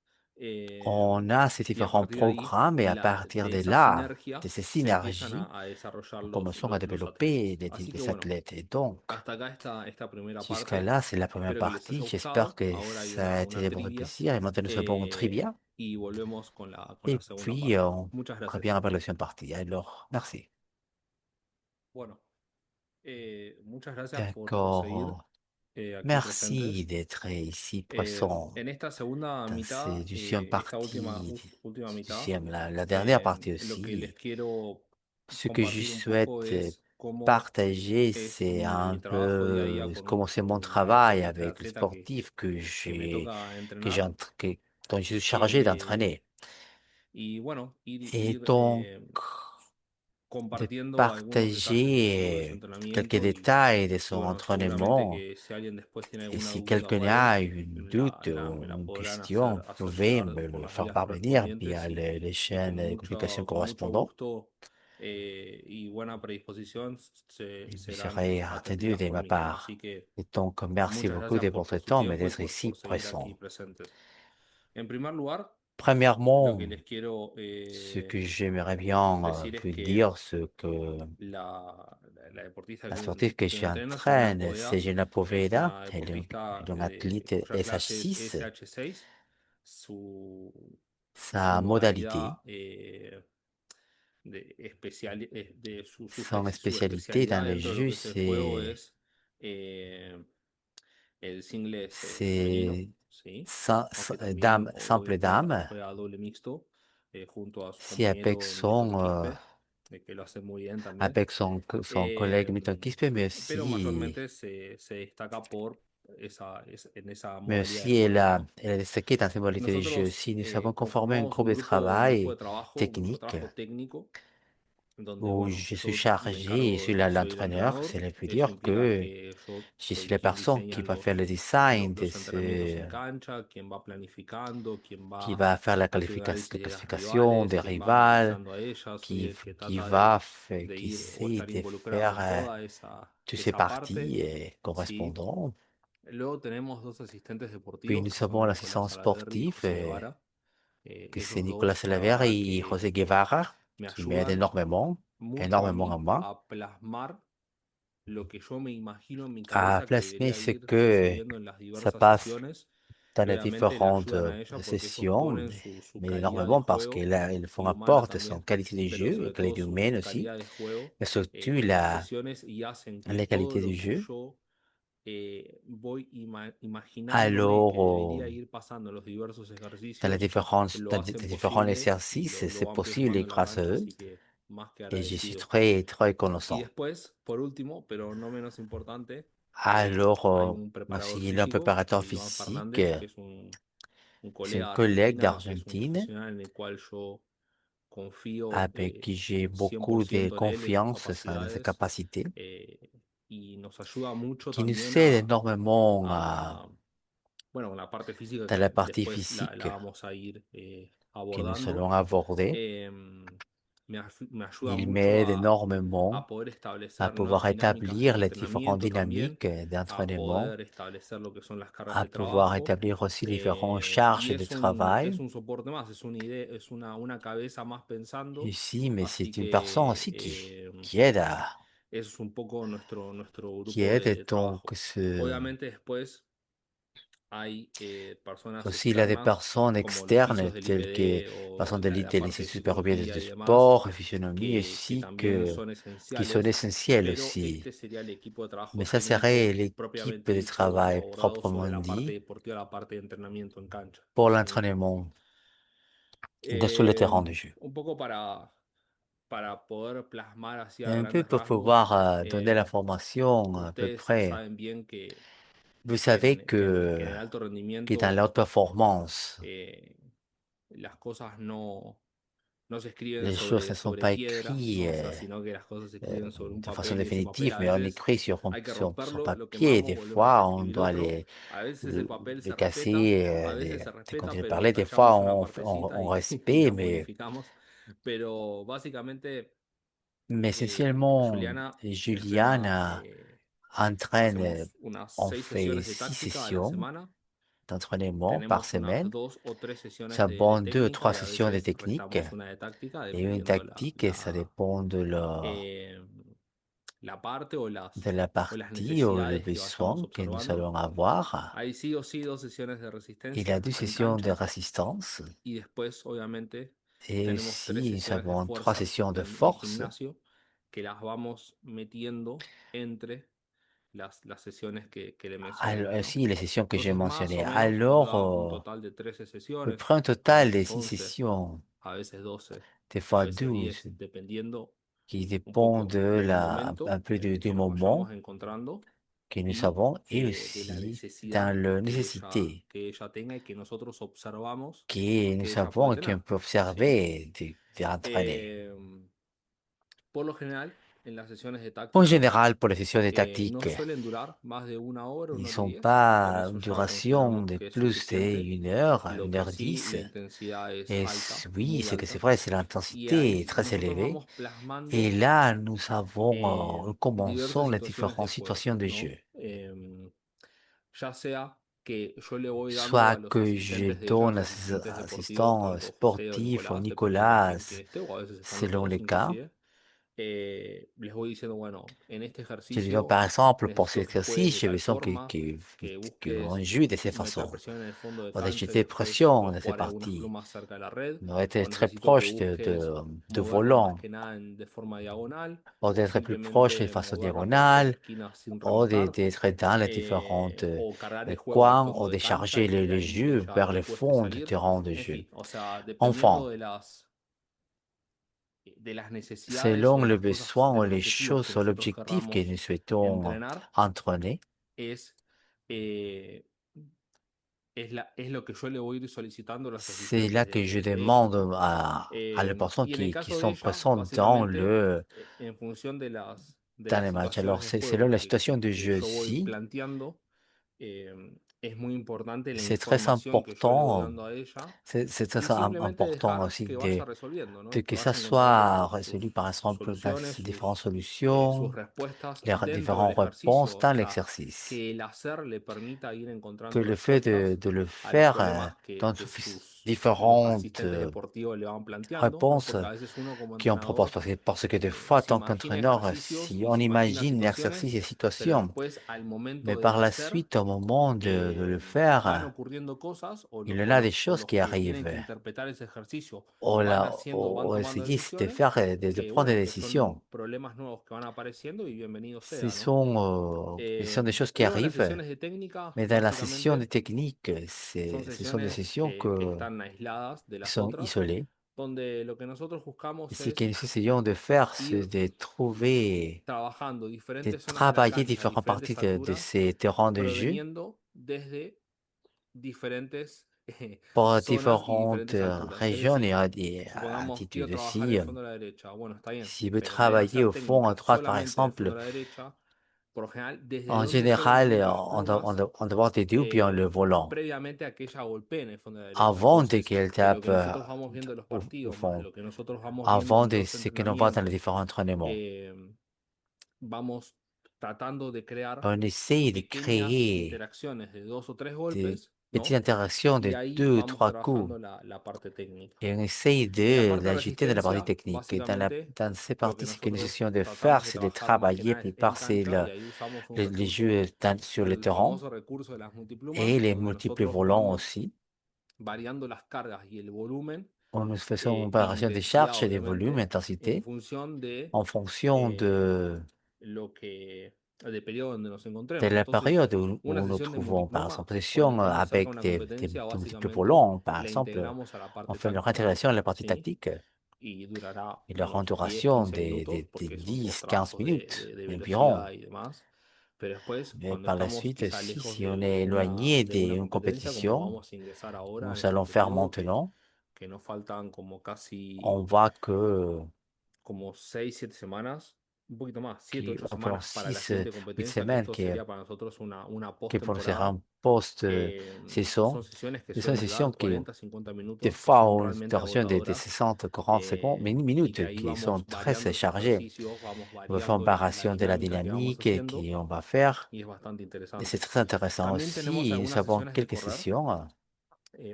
on a ces y a différents partir de ahí, programmes et à partir de de esa là, sinergia, de ces se empiezan synergies, a desarrollar on commence à los développer atletas. Así que les bueno, athlètes. Et donc, hasta acá esta primera jusqu'à parte. là, c'est la première Espero que les partie. haya J'espère gustado. que Ahora hay ça a una été votre trivia plaisir. Et maintenant, nous sommes en trivia. y volvemos con Et la segunda puis, parte. on Muchas revient gracias. après la deuxième partie. Alors, merci. Bueno, muchas gracias por seguir D'accord. aquí Merci presentes. d'être ici présent En esta segunda dans mitad, cette deuxième esta partie, última mitad, la dernière partie lo que les aussi. quiero Ce que je compartir un poco souhaite es cómo partager, es c'est mi un trabajo día a día peu comment c'est mon travail con el avec le atleta sportif que me toca que j'ai, entrenar. dont je suis chargé Eh, d'entraîner. y bueno, Et donc, de compartiendo algunos detalles de su partager quelques entrenamiento détails de y son bueno, seguramente entraînement. que si alguien después tiene Et alguna si duda quelqu'un o algo, a une doute me ou la une podrán question, vous hacer pouvez llegar me por le las faire vías parvenir via correspondientes les chaînes de communication con mucho correspondantes. gusto y buena predisposición Et vous serán serez attendu atendidas de por ma mí. part. Así que Et donc, merci muchas beaucoup gracias de por votre su temps, mais tiempo y d'être ici por seguir aquí présent. presentes. En primer lugar, lo Premièrement, que les quiero ce que j'aimerais bien decir es vous que dire, ce que la deportista la sportive que que entreno, Gina j'entraîne, c'est Poveda, Gina es Poveda, una elle est deportista une athlète cuya clase es SH6. SH6. Su Sa modalité, modalidad Son su spécialité dans especialidad le dentro de lo jeu, que es el juego es eh, el singles femenino, c'est ¿sí? Aunque dame, también simple también dame. juega doble mixto junto a su Si avec compañero Milton son, Quispe, que lo hace muy bien también. avec son collègue Milton Quispe, Pero mayormente se destaca en esa mais modalidad de aussi juego, ¿no? elle a destaqué dans ses modalités de jeu. Nosotros Si nous avons conformé conformamos un grupo de trabajo, un grupo de technique, trabajo técnico, donde, où bueno, je suis yo me chargé et encargo, suis soy el l'entraîneur, entrenador. cela veut Eso dire implica que que yo je soy suis la quien personne diseña qui va faire le design los entrenamientos en cancha, quien va planificando, quien qui va va faire haciendo la análisis de las classification rivales, des quien va rivales, analizando a ellas. Soy el que qui trata de qui ir o essaie estar de involucrado faire en toda toutes ces esa parte, parties ¿sí? correspondant. Luego tenemos dos asistentes Puis deportivos que nous avons son Nicolás l'assistant Salaverry y sportif, José Guevara. que c'est Ellos Nicolas dos, la Salaver verdad et que José Guevara, me qui m'aident ayudan mucho a énormément à mí moi, a plasmar lo que yo me imagino en mi à cabeza que plasmer debería ce ir que sucediendo en las ça diversas passe sesiones, dans y les obviamente le différentes ayudan a ella porque ellos sessions, ponen su mais calidad de énormément parce juego qu'ils font y humana apport son también, qualité de pero jeu et sobre todo qualité su humaine aussi, calidad de juego mais surtout en las sesiones, y hacen que la todo qualité du lo que jeu. yo voy imaginándome que Alors, debería ir pasando en los diversos dans ejercicios, lo les hacen différents posible y exercices, lo c'est van possible plasmando en la grâce à cancha, eux así que más que et je suis agradecido. très Y reconnaissant. después, por último, pero no menos importante, Alors, hay un preparador aussi, il y a un físico, préparateur Iván physique, Fernández, que es un c'est un colega de collègue Argentina, que es un d'Argentine profesional en el cual yo confío avec qui j'ai beaucoup de 100% en él, en sus confiance dans ses capacidades, capacités, y nos ayuda mucho qui nous también aide énormément a, bueno, la parte física dans la que partie después la physique vamos a ir que nous abordando. allons aborder. Me ayuda Il mucho m'aide énormément a poder à establecer nuevas pouvoir dinámicas de établir les différentes entrenamiento también, dynamiques a d'entraînement, poder establecer lo que son las cargas à de pouvoir trabajo, établir aussi les différentes charges y de travail. es un soporte más, es una idea, es una cabeza más pensando, Ici, mais así c'est une personne que aussi qui aide eso es un poco nuestro qui grupo aide de donc trabajo. Obviamente después hay personas aussi il y a des externas personnes como los externes fisios del telles que IPD personnes o de la l'IT, parte de l'Institut supérieur psicología de y demás, sport et physionomie que aussi también son qui sont esenciales, essentiels pero aussi. este sería el equipo de trabajo Mais ça serait técnico l'équipe propiamente de dicho o travail abordado sobre proprement la parte dit deportiva, la parte de entrenamiento en cancha, pour ¿sí? l'entraînement sur le terrain de jeu. Un poco para poder plasmar así Et a un peu grandes pour rasgos, pouvoir donner l'information à peu ustedes près. saben bien Vous savez que en el alto que dans rendimiento la haute performance, eh, las cosas no se escriben les choses ne sont sobre pas piedra, écrites ¿no? O sea, sino que las cosas se escriben sobre un de façon papel, y ese papel définitive, a mais on veces écrit hay que sur romperlo, lo papier. quemamos, Des volvemos a fois, on escribir doit otro. A veces ese papel le se respeta, casser, a veces se quand respeta, je pero parlais, des fois, tachamos una partecita on y respect, la modificamos. Pero básicamente, mais essentiellement, Juliana entrena, Juliana entraîne, hacemos unas on 6 fait sesiones de 6 táctica a la sessions semana. d'entraînement par Tenemos unas semaine. 2 o 3 sesiones Ça de prend deux ou técnica trois y a sessions de veces technique restamos una de táctica et une dependiendo tactique, et ça dépend eh, la parte de la o las partie ou le necesidades que vayamos besoin que nous observando. allons avoir. Hay sí o sí 2 sesiones de Il y a resistencia deux en sessions de cancha, résistance y después obviamente et tenemos tres aussi nous sesiones de avons trois fuerza sessions de de force. gimnasio que las vamos metiendo entre las sesiones que le Alors, mencioné, ¿no? aussi les sessions que j'ai Entonces, más mentionnées. o menos nos Alors, da un total de 13 je sesiones, prends un a total de veces 6 11, sessions, a veces 12, des a fois veces 10, 12, dependiendo qui un dépendent poco de del un momento peu en el du que nos vayamos moment encontrando que nous y avons et de la aussi dans necesidad la nécessité que ella tenga y que nosotros observamos que que nous ella puede avons et qu'on tener, peut ¿sí? observer de entraîner. Eh, por lo general, en las sesiones de En táctica, général, pour les sessions de no tactique, suelen durar más de 1 hora, ils ne 1 hora y sont 10, y con pas eso une ya duration consideramos de que es plus suficiente. Lo une que heure sí, 10. la intensidad es Et alta, oui, muy ce que c'est alta, vrai, c'est y l'intensité ahí très nosotros élevée. vamos Et plasmando là, nous diversas commençons les situaciones de différentes juego, situations de ¿no? jeu. Ya sea que yo le voy dando a Soit los que je asistentes de ella, donne los à ces asistentes deportivos, assistants tanto José o sportifs, au Nicolás, depende de quién Nicolas, esté, o a veces están los selon dos les cas, inclusive, les voy diciendo, bueno, en este Je dis donc, par ejercicio exemple, pour cet necesito que juegues exercice, de j'ai tal besoin forma, qu'on busques joue de cette meter façon. presión en el fondo de On va cancha y jeter después pression dans cette jugar algunas partie. plumas cerca de la red, On va o être très necesito que proche busques de moverlo más volant. que nada de forma diagonal, On va o être plus proche de simplemente façon moverlo a través de la diagonale, esquina sin ou rematar, d'être dans les différentes o cargar el juego al coins, ou fondo de de cancha charger y que le ahí jeu ella vers le le cueste fond du salir. terrain de En jeu. fin, o sea, dependiendo Enfin, de las necesidades o selon de le las cosas, besoin de ou los les objetivos choses que sur nosotros l'objectif que nous querramos souhaitons entrenar, entraîner, es, eh, es lo que yo le voy a ir solicitando a los c'est asistentes là que je de ella. demande à les personnes Y en el qui caso de sont ella, présentes básicamente, en función de dans las les matchs. Alors, situaciones de c'est selon juego la situation de que jeu yo voy aussi, planteando, es muy importante la c'est très información que yo le voy important, dando a ella c'est y très simplemente important dejar aussi que vaya resolviendo, ¿no? que Que ça vaya encontrando soit résolu par sus exemple par soluciones, ces différentes sus solutions, respuestas les dentro del différentes réponses ejercicio, o dans sea, l'exercice. que el hacer le permita ir Que encontrando le fait respuestas de le a los faire problemas dans los différentes asistentes deportivos le van planteando, ¿no? réponses Porque a veces uno como qui en proposent. entrenador Parce que des fois, se tant imagina qu'entraîneur, ejercicios si y on se imagina imagine l'exercice situaciones, et pero situations, después al mais momento de par la hacer suite, au moment de le van faire, ocurriendo cosas il y en a des choses los qui que tienen que arrivent. interpretar ese ejercicio On, van la, haciendo, van on tomando essayer de decisiones faire, de que, prendre des bueno, que décisions. son problemas nuevos que van apareciendo y bienvenido sea, ¿no? Ce sont des choses qui Luego las arrivent, sesiones de técnica, mais dans la session de básicamente, technique, son ce sont des sesiones sessions que están aisladas de qui las sont otras, isolées. donde lo que nosotros Et buscamos ce que es nous essayons de faire, c'est ir de trouver, trabajando de diferentes zonas de la travailler cancha a différentes parties diferentes de alturas, ces terrains de jeu proveniendo desde diferentes pour zonas y différentes diferentes alturas. Es régions decir, et supongamos, quiero altitudes trabajar aussi. el fondo de la derecha. Bueno, está bien, Si vous pero en vez de travaillez hacer au fond à técnica droite, par solamente del fondo exemple, de la derecha, por lo general, desde en donde yo le général, entrego las plumas, on doit t'aider ou bien le volant. previamente a que ella golpee en el fondo de la derecha. Avant de Entonces, qu'elle de lo tape que nosotros vamos viendo en los au partidos, más fond, lo que nosotros vamos viendo avant en de los ce que l'on voit dans les entrenamientos, différents entraînements. eh, vamos tratando de crear On essaye de pequeñas créer interacciones de dos o tres des golpes, petites ¿no? interactions Y de ahí deux, vamos trois coups trabajando la parte técnica. et on essaye En la de parte de l'agiter dans la partie resistencia, technique. Et básicamente, dans ces lo que parties, ce que nous nosotros essayons de faire, tratamos de c'est de trabajar más que travailler nada es plus en par cancha y ahí usamos un les recurso, jeux sur le el terrain famoso recurso de las et multiplumas, les donde multiples nosotros volants vamos aussi. variando las cargas y el volumen Nous faisons une y la opération de intensidad, charge et des volumes, obviamente, en intensité, función en fonction lo que, del periodo donde nos de encontremos. la Entonces, période où una nous nous sesión de trouvons. Par exemple, multipluma, position cuando estamos cerca de avec una competencia, des multiples básicamente volants, par la exemple, integramos a la on parte fait leur táctica, intégration à la partie ¿sí? tactique Y durará et leur unos 10, duration 15 minutos, de porque son todos 10-15 trabajos minutes de environ. velocidad y demás. Pero después, Mais cuando par la estamos suite, quizá lejos si on est éloigné de una d'une competencia, como compétition, vamos a ingresar nous ahora en allons este faire periodo, maintenant, que nos faltan como on casi voit que como 6 7 semanas, un poquito más, 7 qui 8 pendant semanas para la 6 siguiente 8 competencia, que semaines esto sería para nosotros una qui pour nous faire postemporada. un post-saison, Son sesiones que ce sont des suelen sessions durar qui 40 50 des minutos, que fois son ont une realmente torsion de agotadoras 60-40 secondes, y que minutes, ahí qui sont vamos très variando los chargées. ejercicios, vamos On va faire une variando la variation de la dinámica que vamos dynamique haciendo qu'on va faire. y es bastante Et c'est interesante. très intéressant También tenemos aussi. Nous algunas avons sesiones de quelques correr. sessions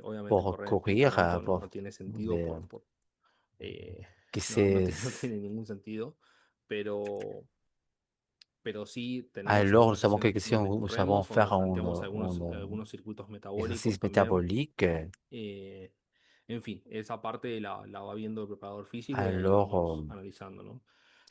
Obviamente pour correr en este courir, momento no tiene sentido de- eh, que no c'est... no tiene ningún sentido, pero, pero sí tenemos Alors, algunas nous avons sesiones quelques sessions donde où nous savons corremos, donde faire planteamos un algunos circuitos metabólicos exercice también. métabolique. Eh, en fin, esa parte la va viendo el preparador físico y ahí Alors, vamos analizando, ¿no?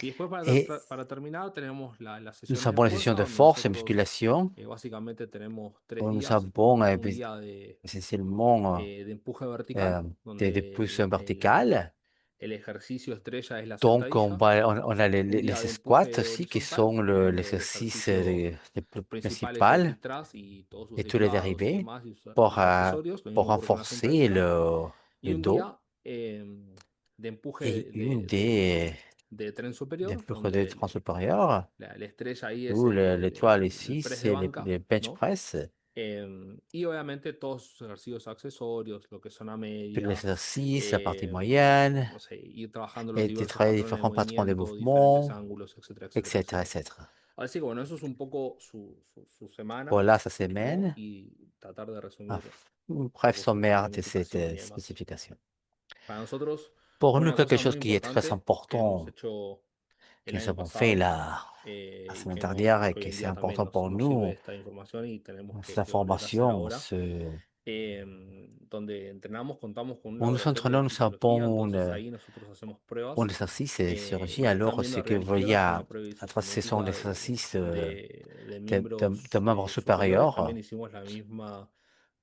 Y después et para terminar tenemos las nous sesiones de avons les fuerza, sessions de donde force et nosotros musculation. básicamente tenemos tres Où nous días, avons un día essentiellement de empuje vertical, des donde pouces verticales. el ejercicio estrella es la Donc, sentadilla, on a un día les de squats empuje aussi, qui horizontal, sont donde el l'exercice ejercicio principal es el principal hip thrust y todos sus et tous les derivados y dérivés demás, y sus accesorios, lo pour mismo ocurre con la renforcer sentadilla, y le un dos. día de empuje Et une de tren des superior, plus de donde tronc supérieur, la estrella ahí es où l'étoile el ici, press de c'est banca, les bench ¿no? press. Y obviamente todos sus ejercicios accesorios, lo que es zona Puis media, l'exercice, la partie moyenne, no sé, ir trabajando los et diversos patrones de différents patrons de movimiento, diferentes mouvement, ángulos, etcétera, etcétera, etc., etcétera. etc. Así que bueno, eso es un poco su semana, Voilà sa ¿no? semaine. Y tratar de Un resumir bref poco la sommaire de cette planificación y demás. spécification. Para nosotros Pour fue nous, una quelque cosa chose muy qui est très importante que hemos important hecho el que nous año avons fait pasado la y semaine que, dernière et que hoy que en c'est día también important pour nos sirve nous, esta información y tenemos cette que volver a hacer information. ahora. Donde entrenamos, contamos con un Où nous laboratorio de entraînons, nous fisiología, savons entonces ahí nosotros hacemos un pruebas. exercice de chirurgie. Lo que están Alors, viendo ce arriba que a la vous voyez izquierda es una prueba à droite, ce sont isocinética des exercices de de miembros membres superiores. supérieurs. También hicimos la misma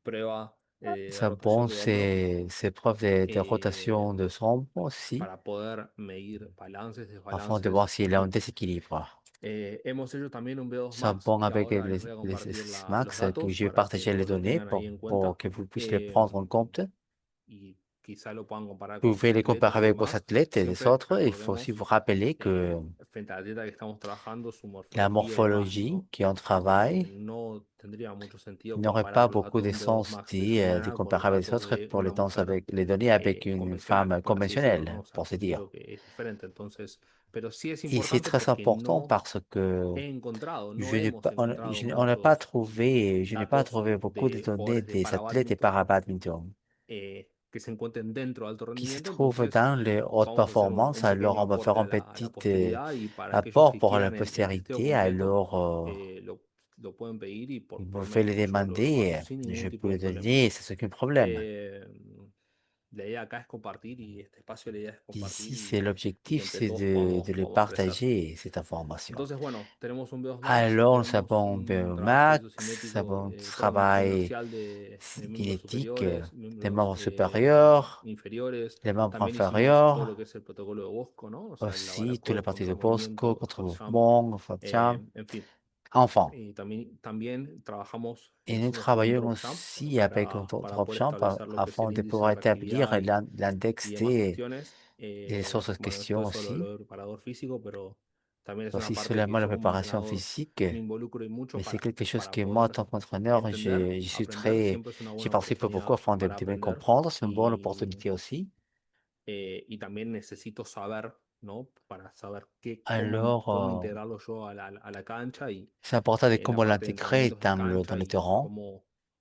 prueba de Ça, bon, rotación de hombros c'est preuve de rotation de sombre aussi, para poder medir balances, afin de voir desbalances. s'il y a un déséquilibre. Hemos hecho también un B2 Ça, Max bon, que avec ahora les voy a compartir les los Max, que datos je vais para partager que les lo données tengan ahí en pour cuenta. que vous puissiez les prendre en compte. Y quizá lo puedan comparar Vous con pouvez sus les atletas comparer y avec vos demás. athlètes et les Siempre autres. Il faut aussi recordemos vous rappeler que frente al atleta que estamos trabajando, su la morfología y demás, morphologie ¿no? qui en travail No tendría mucho sentido n'aurait pas comparar los beaucoup datos de de un B2 sens Max de su de nana con los comparer avec les datos autres de pour una les danses mujer avec les données avec une convencional, femme por así decirlo, conventionnelle, ¿no? O sea, pour se dire. considero que es diferente. Entonces, pero sí es Et c'est importante très porque important no parce que he encontrado, no je n'ai hemos pas, encontrado on n'a pas muchos trouvé, je n'ai pas datos trouvé beaucoup de de données jugadores de des athlètes et parabadminton para-badminton que se encuentren dentro de alto qui se rendimiento. trouvent Entonces, dans les hautes vamos a hacer performances. un Alors, pequeño on va faire aporte un a la petit posteridad y para aquellos apport que pour la quieran el testeo postérité. completo, Alors, lo pueden pedir y vous por pouvez mail les yo lo mando demander. sin ningún Je tipo peux de le problema. donner, c'est aucun problème. Eh, la idea acá es compartir y este espacio la idea es compartir Ici, c'est y que l'objectif, entre c'est todos de le podamos crecer. partager, cette information. Entonces, bueno, tenemos un B2 Max, Alors, nous tenemos avons un trabajo Max, nous isocinético, avons perdón, travail inercial de miembros kinétique superiores, des miembros membres supérieurs, inferiores. les membres También hicimos todo lo inférieurs, que es el protocolo de Bosco, ¿no? O sea, aussi toute la partie de Bosco, contramovimiento, hot jump, contre-mouvement, jump, en fin. enfin. Y también trabajamos, Et nous hicimos un travaillons drop jump aussi avec un para drop poder jump establecer lo que es afin el de índice pouvoir de établir reactividad y l'index demás T cuestiones. et les autres Bueno, questions todo eso aussi. lo del preparador físico, pero también es una Aussi parte que seulement la yo como préparation entrenador physique, me involucro y mucho mais c'est quelque chose para que moi, en poder tant qu'entraîneur, entender, je suis aprender. très, Siempre es una j'y buena participe beaucoup oportunidad afin para de bien aprender comprendre. C'est une bonne opportunité aussi. y también necesito saber, ¿no? Para saber Alors, cómo integrarlo yo a la cancha y c'est important de en la comment parte de l'intégrer entrenamientos de dans cancha le y terrain,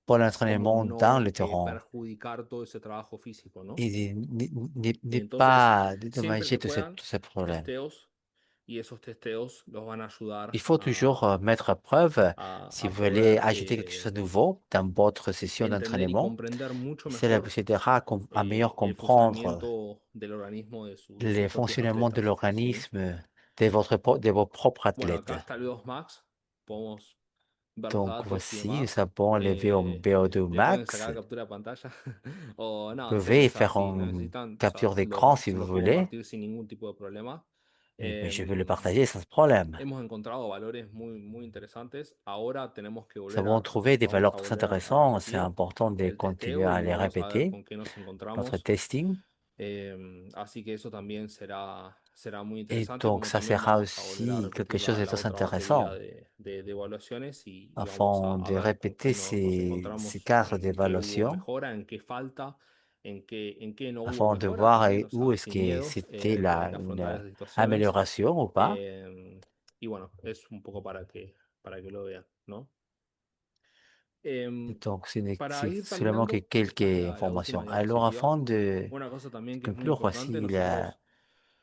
pour cómo l'entraînement dans no le terrain, perjudicar todo ese trabajo físico, ¿no? et Y ne entonces, pas siempre dédommager que puedan, tous ces problèmes. testeos, y esos testeos los van a ayudar Il faut toujours mettre à preuve si a vous voulez poder ajouter quelque chose de nouveau dans votre session entender y d'entraînement. comprender mucho Cela mejor vous aidera à mieux el comprendre funcionamiento del organismo de sus le propios fonctionnement de atletas, ¿sí? l'organisme de vos propres Bueno, athlètes. acá está el V2 Max, podemos ver los Donc datos y voici, nous demás. avons le VO2 Le pueden Max. sacar captura de pantalla o Vous no, pouvez o sea, faire si une necesitan, o sea, capture d'écran si se vous los puedo voulez. compartir sin ningún tipo de problema. Mais je vais le partager sans problème. Hemos encontrado valores muy interesantes. Ahora tenemos que Nous volver avons trouvé des vamos valeurs a très volver a intéressantes. C'est repetir important de el continuer testeo à y les vamos a ver répéter. con qué nos Notre encontramos. testing. Así que eso también será muy Et interesante, donc, como ça también sera vamos a volver a aussi quelque repetir chose de la très otra batería intéressant de evaluaciones y vamos afin a de ver con répéter qué nos ces encontramos, cadres en qué hubo d'évaluation mejora, en qué falta, en qué no hubo afin de mejora voir también, o où sea, est-ce sin que miedo c'était de afrontar une esas situaciones. amélioration ou pas. Y bueno, es un poco para que lo vean, ¿no? Et donc, Para c'est ir seulement que terminando, quelques esta es la última informations. Alors, diapositiva. afin de Una cosa también que es muy conclure, importante, voici la nosotros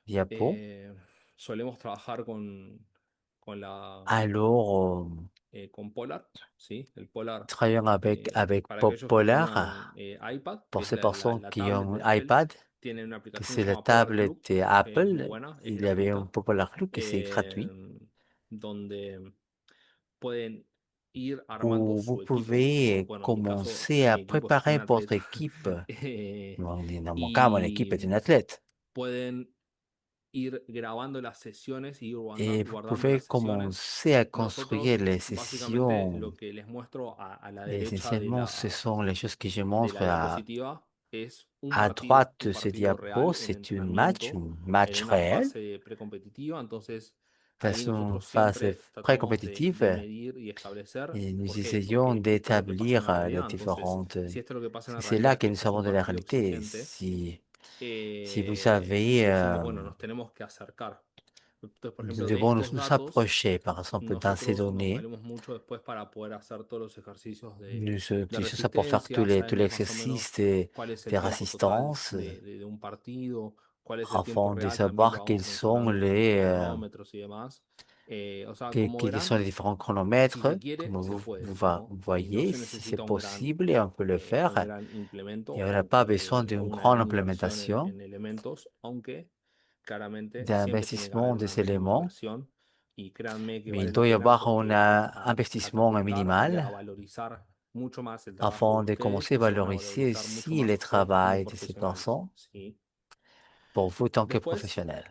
diapo. solemos trabajar con Alors, con Polar, ¿sí? El Polar, travaillons avec para Bob aquellos que tengan Polar iPad, que pour es ces personnes la qui tablet ont de un Apple, iPad, tiene una que aplicación que c'est se la llama Polar Club, tablette que es muy Apple. buena, es Il y avait un gratuita, Polar Club que c'est gratuit, donde pueden ir armando où vous su equipo, ¿no? pouvez Bueno, en mi caso, commencer à mi equipo es un préparer votre atleta équipe. Dans mon cas, mon équipe y est une athlète. pueden ir grabando las sesiones y ir Et vous guardando pouvez las sesiones. commencer à construire Nosotros, les básicamente, sessions. lo que les muestro a la Et derecha essentiellement, ce sont les choses que je de montre la diapositiva es à droite un de ce partido diapo. real en C'est entrenamiento, un en match una réel. fase precompetitiva. Entonces, ahí C'est une nosotros phase siempre tratamos de pré-compétitive. medir y establecer Et nous por qué, essayons esto es lo que pasa en d'établir la les realidad. Entonces, différentes. si esto es lo que pasa en la C'est là realidad, que que nous este es savons un de la partido réalité. exigente, Si vous savez, decimos, bueno, nos tenemos que acercar. Entonces, por nous ejemplo, de devons estos nous datos, approcher, par exemple, dans ces nosotros nos données. valemos mucho después para poder hacer todos los ejercicios Nous de utilisons ça pour faire resistencia, tous sabemos más o l'exercice menos cuál es el de tiempo total résistance. de un partido cuál es el tiempo afin de real, también lo savoir quels vamos sont mencionando con los cronómetros y demás. O sea, como quels sont verán, les différents si se chronomètres. quiere, Comme se vous, puede, vous ¿no? Y no voyez, se si c'est necesita possible, on peut le un faire. gran implemento Il n'y aura pas besoin o d'une una grande gran inversión implémentation, en elementos, aunque claramente siempre tiene que d'investissement haber una des mínima éléments, inversión y créanme que mais il vale la doit y pena avoir un porque van a investissement capacitar y a minimal valorizar mucho más el trabajo de afin de ustedes commencer à y se van a valoriser valorizar mucho aussi más le ustedes como travail de ces profesionales, personnes ¿sí? pour vous tant que Después, professionnel.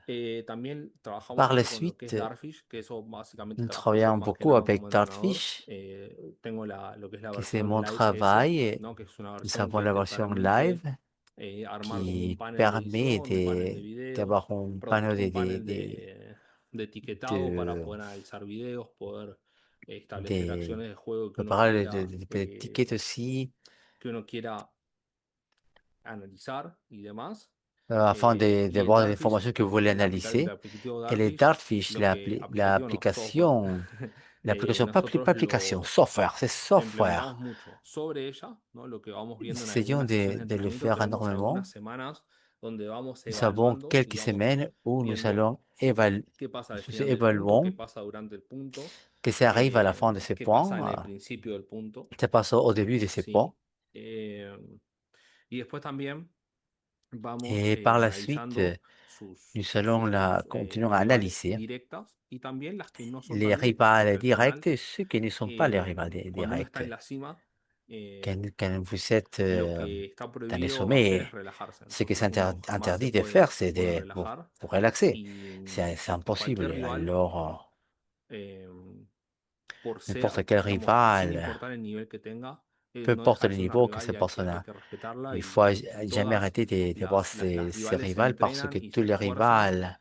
también trabajamos Par la mucho con lo que es suite, Darfish, que eso básicamente nous trabajo yo travaillons más que beaucoup nada como avec entrenador. Dartfish, Tengo lo que es la qui c'est versión mon Live S, travail. ¿no? Que es una Nous versión avons que la te version permite live armar como un qui panel de permet edición, un panel de d'avoir videos, un perdón, panneau un panel de etiquetado para de, poder analizar videos, poder establecer des, acciones de juego de parler d'étiquettes aussi, que uno quiera analizar y demás. afin Y en d'avoir des Dartfish, informations que vous voulez el analyser. aplicativo Et les Dartfish, Dartfish, lo que aplicativo no, software, l'application, nosotros pas application, lo software, c'est implementamos software. mucho sobre ella, ¿no? Lo que vamos viendo en Essayons algunas sesiones de de le entrenamiento, faire tenemos énormément. algunas semanas donde vamos Nous avons evaluando y quelques vamos semaines où nous viendo allons évaluer, qué pasa al nous final del punto, qué évaluons pasa durante el punto, que ça arrive à la fin de ces qué pasa points, en el principio del punto, ça passe au début de ces points. ¿sí? Eh, y después también vamos Et par la suite, analizando nous allons continuer à rivales analyser directas y también las que no son les tan directas, porque rivales al final, directs et ceux qui ne sont pas les rivales cuando uno directs. está en la cima, Quand vous êtes lo que está dans les prohibido hacer es sommets, relajarse. ce qui Entonces est uno jamás se interdit de faire, se c'est puede pour relajar relaxer. y C'est cualquier impossible. rival, Alors, eh, por n'importe ser, quel digamos, sin rival, importar el nivel que tenga, peu no importe deja de le ser una niveau que rival cette y personne hay a, que respetarla il faut y jamais todas arrêter d'avoir las ces rivales se rivales parce que entrenan y tous se les esfuerzan rivales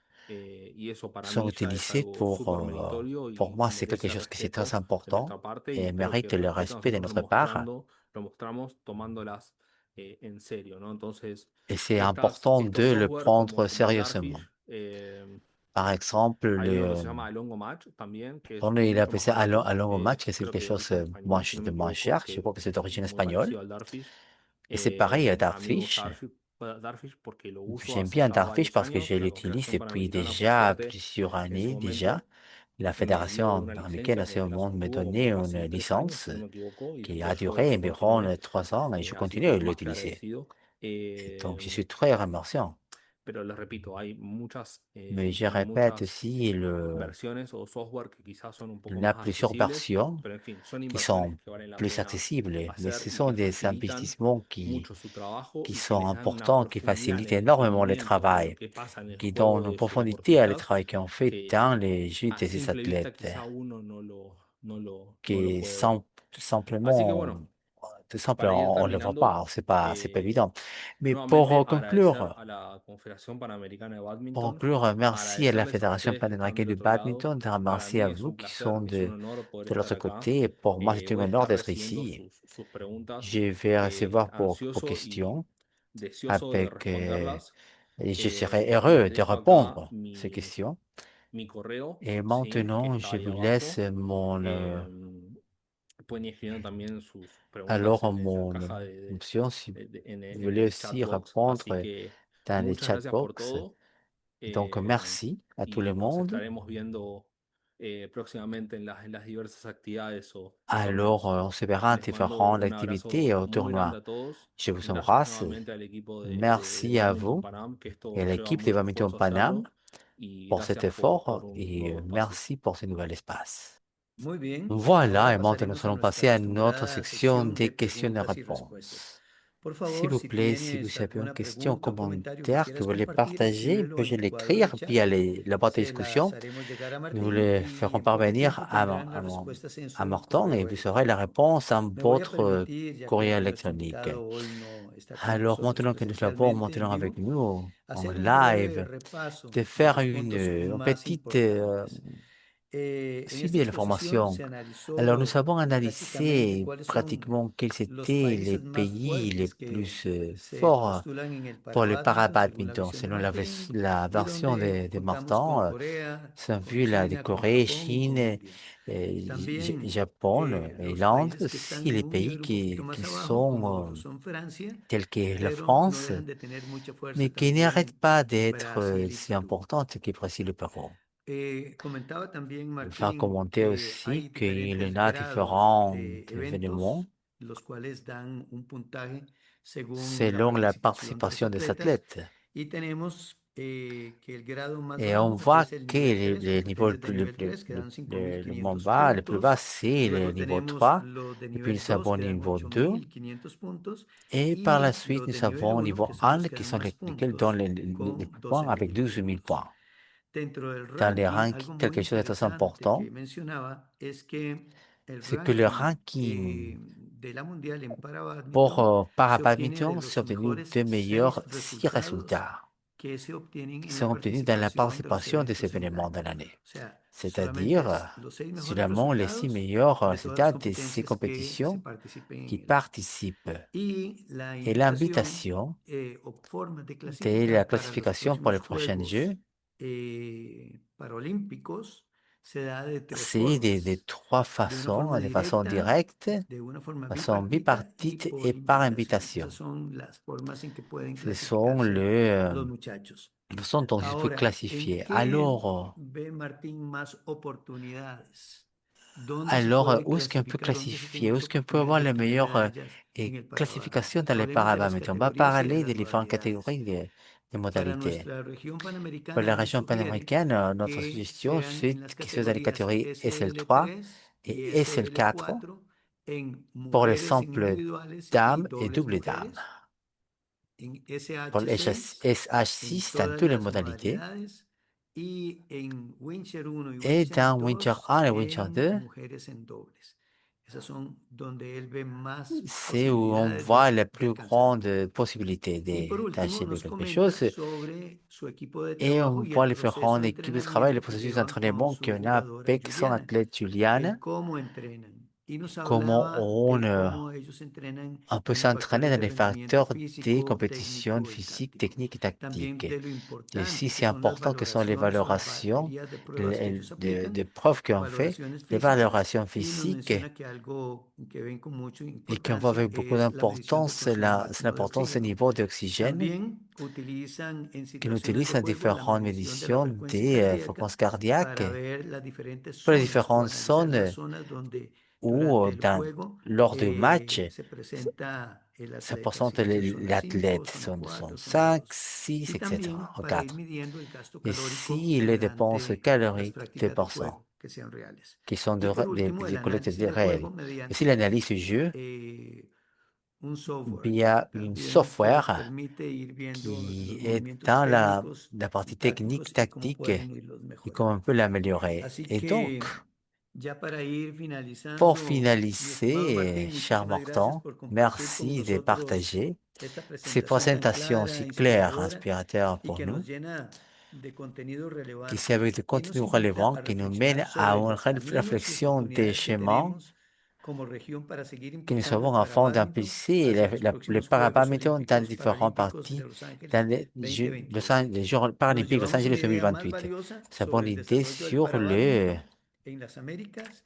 y eso para sont mí ya es utilisés algo súper meritorio pour moi, y c'est quelque merece chose qui est très respeto de important nuestra parte y et espero que mérite el le respeto respect de nosotros notre part. lo mostramos tomándolas en serio, ¿no? Entonces, Et c'est important estos de le software prendre como Darfish, sérieusement. Par exemple, hay uno que se llama Alongo Match también, que es il mucho appelle más ça barato, un long match, c'est creo quelque que chose dice en español, si no de me moins equivoco, cher. Je que crois que c'est es d'origine muy espagnole. parecido al Darfish. Et c'est pareil à A mí me gusta Dartfish. Darfish porque lo uso J'aime hace bien ya Dartfish varios parce que je años. La l'utilise Confederación depuis Panamericana, por déjà suerte, plusieurs en su années déjà. momento La me dio Fédération una américaine licencia à ce que la moment me sostuvo donnait como une casi 3 años, licence si no me equivoco, y qui por a eso duré después environ continué. 3 ans et je Así continue à que más que l'utiliser. agradecido. Et donc, je Eh, suis très remerciant. pero les repito, Mais je hay répète muchas aussi, versiones o software que quizás son un il poco y a más plusieurs accesibles, versions pero en fin, son qui inversiones sont que valen la plus pena accessibles, mais hacer ce y sont que des facilitan investissements mucho su trabajo qui y que sont les dan una importants, qui profundidad en facilitent el énormément le entendimiento de lo travail, que pasa en el qui donnent juego une de sus profondité à le deportistas travail qu'on fait dans que les jeux a de ces simple vista athlètes, quizá uno no lo qui puede ver. tout Así que simplement, bueno, tout simple, para ir on ne le voit terminando, pas, c'est pas eh, évident. Mais nuevamente agradecer conclure, a la Confederación Panamericana de Badminton, merci à la agradecerles a Fédération ustedes que están panaméricaine del de otro lado. badminton, Para merci mí à es vous un qui sont placer, es un honor poder de estar l'autre acá. côté. Et pour moi, c'est un Voy a honneur estar d'être recibiendo ici. sus preguntas Je vais recevoir vos ansioso y questions deseoso de avec, responderlas. et je serai Les heureux de dejo acá répondre à ces questions. mi correo, Et ¿sí? Que maintenant, está je ahí vous laisse abajo. Eh, pueden ir escribiendo también sus preguntas alors en la mon caja option si vous en voulez el chat aussi box. Así répondre que dans les muchas chat gracias por box. todo. Donc, eh, merci à tout le y nos monde. estaremos viendo próximamente en las diversas actividades o Alors, torneos. on se verra en Les mando différentes un activités abrazo au muy grande tournoi. a todos. Je vous Gracias embrasse. nuevamente al equipo de Merci à Badminton vous Panam, que et esto à lleva l'équipe de mucho Badminton esfuerzo Paname hacerlo. Y pour cet gracias effort por un et nuevo espacio. merci pour ce nouvel espace. Muy bien, Voilà, ahora et maintenant nous pasaremos a allons nuestra passer à notre acostumbrada section sección de des questions et preguntas y respuestas. réponses. Por S'il favor, vous si plaît, si vous tienes avez une alguna question, pregunta o comentario que commentaire que quieras vous voulez compartir, partager, escríbelo en veuillez el cuadro de l'écrire chat. via la boîte de Se las discussion. haremos llegar a Nous Martín les y ferons en poco parvenir tiempo tendrán las respuestas en à su Morton et correo vous aurez la electrónico. réponse à Me voy a votre permitir, ya courrier que nuestro électronique. invitado hoy no está con Alors nosotros maintenant que nous l'avons presencialmente en maintenant vivo, avec nous en hacer un breve live, repaso de de faire los puntos une más petite importantes. En suivi esta de la exposición formation. se Alors, nous analizó avons prácticamente analysé cuáles son pratiquement quels los étaient les países más pays les fuertes plus que se forts postulan en el pour le parabadminton según la parabadminton, visión de selon Martín, la y version donde de contamos con Martin. Corea, C'est con vu là de China, con Corée, Japón y con Chine, India. También Japon et los l'Inde, países que aussi están en les un pays nivel un poquito qui más abajo, como sont lo son Francia, tels que la pero no France, dejan de tener mucha fuerza mais qui n'arrêtent también pas d'être Brasil y si Perú. importantes que Brésil et Pérou. Comentaba también Faire Martín commenter que aussi hay qu'il y diferentes en a grados différents de événements eventos, los cuales dan un puntaje según la selon la participación de los participation des atletas. athlètes. Y tenemos que el grado más Et on bajo voit es el que nivel 3 o les niveaux competencias de nivel 3 que dan le moins 5.500 bas, le plus bas, puntos. c'est le Luego niveau tenemos 3, los de et puis nivel nous 2 avons que dan niveau 2, 8.500 puntos. et par la Y suite, los de nous nivel avons 1 niveau que son 1, los que qui dan sont más lesquels donnent puntos les con plus points avec 12.000 12 000 puntos. points. Dentro del Dans les ranking, rankings, algo muy quelque chose de très interesante important, que mencionaba es que el c'est que le ranking ranking de la mundial en pour parabadminton se obtiene de parabadminton, c'est los obtenu mejores de meilleurs 6 6 resultados résultats que se obtienen qui en sont la obtenus dans la participación de los participation des eventos en el événements de año. l'année. O sea, solamente C'est-à-dire, es los 6 mejores seulement les 6 resultados meilleurs de todas las résultats de ces competencias que se compétitions participen qui en el año. participent. Y la Et invitación l'invitation o formas de de la clasificar para los classification pour les próximos prochains Jeux, Juegos Paralímpicos se da de 3 c'est des formas. trois De una façons, forma de façon directa, directe, de una forma façon bipartita y bipartite por et par invitación. invitation. Esas son las formas en que pueden Ce sont clasificarse los muchachos. la façon dont je peux Ahora, ¿en classifier. qué ve Martín más oportunidades? ¿Dónde se Alors, puede où est-ce qu'on peut clasificar? ¿Dónde se tiene classifier? Où más est-ce qu'on peut oportunidades avoir de les obtener meilleures medallas en el classifications parabadminton? dans les Hablemos de las parabadminton? On va categorías y de parler las des différentes modalidades. catégories des Para modalités. nuestra región Pour panamericana la nos région sugiere panaméricaine, notre que suggestion, sean c'est en las qu'ils soient dans les categorías catégories SL3 SL3 y et SL4 SL4 en pour les mujeres en simples individuales y dames et dobles doubles dames. mujeres, en Pour le SH6 en SH6, dans todas toutes les las modalités. modalidades y en Wincher 1 y Et Wincher dans Winter 2 1 et Winter en 2, mujeres en dobles. Esas son donde él ve más c'est où on posibilidades voit la de plus alcanzar grande triunfos. possibilité Y por último, d'achever nos quelque comenta chose. sobre su equipo de Et trabajo on y voit el les proceso différentes de équipes de travail, le entrenamiento que processus llevan con d'entraînement su qu'on a jugadora avec son Juliana, athlète el Juliane, cómo entrenan. Y nos comment hablaba de on, cómo ellos entrenan on peut en los s'entraîner factores dans de les rendimiento facteurs des físico, compétitions técnico y physiques, táctico. techniques et También tactiques. de lo Et aussi, importante que c'est son las important que sont les valoraciones o las valorations baterías de pruebas que ellos aplican, de preuves qu'on fait, valoraciones les físicas, valorations y nos physiques, menciona que algo que ven con mucha et qu'on voit importancia avec beaucoup es la medición del d'importance, consumo c'est máximo de l'importance du oxígeno. niveau d'oxygène También utilizan en qu'on situaciones de utilise en juego la différentes medición de la méditions frecuencia des cardíaca fréquences cardiaques para ver las diferentes pour les zonas o différentes analizar las zones zonas donde où, durante el juego lors de match, se presenta el ça atleta, si représente va a ser zona 5, l'athlète, zona son 4, zona 5, 2. 6, Y etc., también ou para ir 4. midiendo el gasto Et calórico si les dépenses durante las caloriques prácticas de 2%, juego que sean reales. qui sont Y por último, el des collectes análisis del juego réels. Et si mediante l'analyse du jeu un software via une también que les software permite ir viendo qui los est movimientos dans técnicos la y partie technique, tácticos y cómo tactique, pueden irlos et comment on mejorando. peut l'améliorer. Así Et donc, que ya para ir pour finalizando, mi estimado finaliser, Martín, cher muchísimas gracias Mortan, por compartir con merci de nosotros partager esta ces presentación tan présentations clara, si claires, inspiradora inspiratrices y pour que nos nous, llena de contenido qui servent relevante de y nos contenu invita relevant, a qui nous reflexionar mène à sobre une los caminos y réflexion des oportunidades que chemins tenemos como región para seguir que nous impulsando el avons afin parabádminton d'impulser hacia los le próximos Juegos parabadminton dans Olímpicos différentes Paralímpicos de parties Los dans Ángeles les 2028. Jeux Nos paralympiques de Los llevamos una Angeles idea más 2028. valiosa C'est une bonne sobre el idée desarrollo del sur le, parabádminton en las Américas,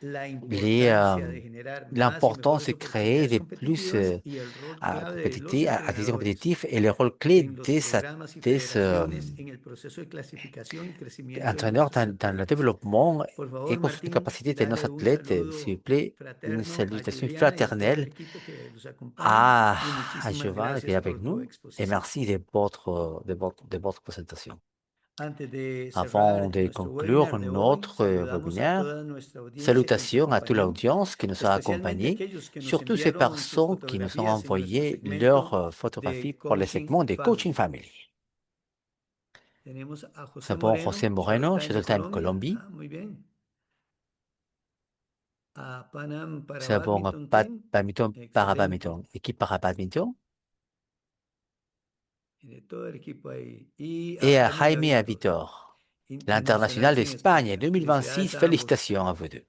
la les, importancia de generar más y l'importance mejores de créer oportunidades des plus competitivas y el rol clave de los activités entrenadores compétitives et le rôle clé en los programas y des federaciones en el proceso de clasificación y crecimiento de entraîneurs nuestros dans le atletas. développement Por et favor, construction de Martín, capacité de nos dale un athlètes. S'il vous saludo plaît, une fraterno a salutation Juliana y a todo el fraternelle equipo que los acompaña à, y muchísimas Jovan qui est gracias avec por tu nous et exposición. merci de votre présentation. Antes de Avant cerrar de nuestro conclure webinar de hoy, notre saludamos a webinaire, toda nuestra audiencia que nos salutations à toute acompañó, l'audience qui nous a especialmente accompagnés, aquellos que nos surtout ces enviaron sus personnes qui nous ont fotografías en nuestro envoyé leurs segmento photographies de pour le Coaching segment des Coaching Family. Family. Tenemos a José Sabon José Moreno, Shuttle Moreno, Time de Shuttle Time Colombia. Colombie. Ah, muy bien. A Panam para Sabon Badminton Team. Badminton, Excelente. Parabadminton, équipe Parabadminton. Y de todo el equipo ahí. Y a Et à Jaime Jaime Avitor. Avitor. l'international d'Espagne España. 2026. Felicidades a ambos. Félicitations à vous deux.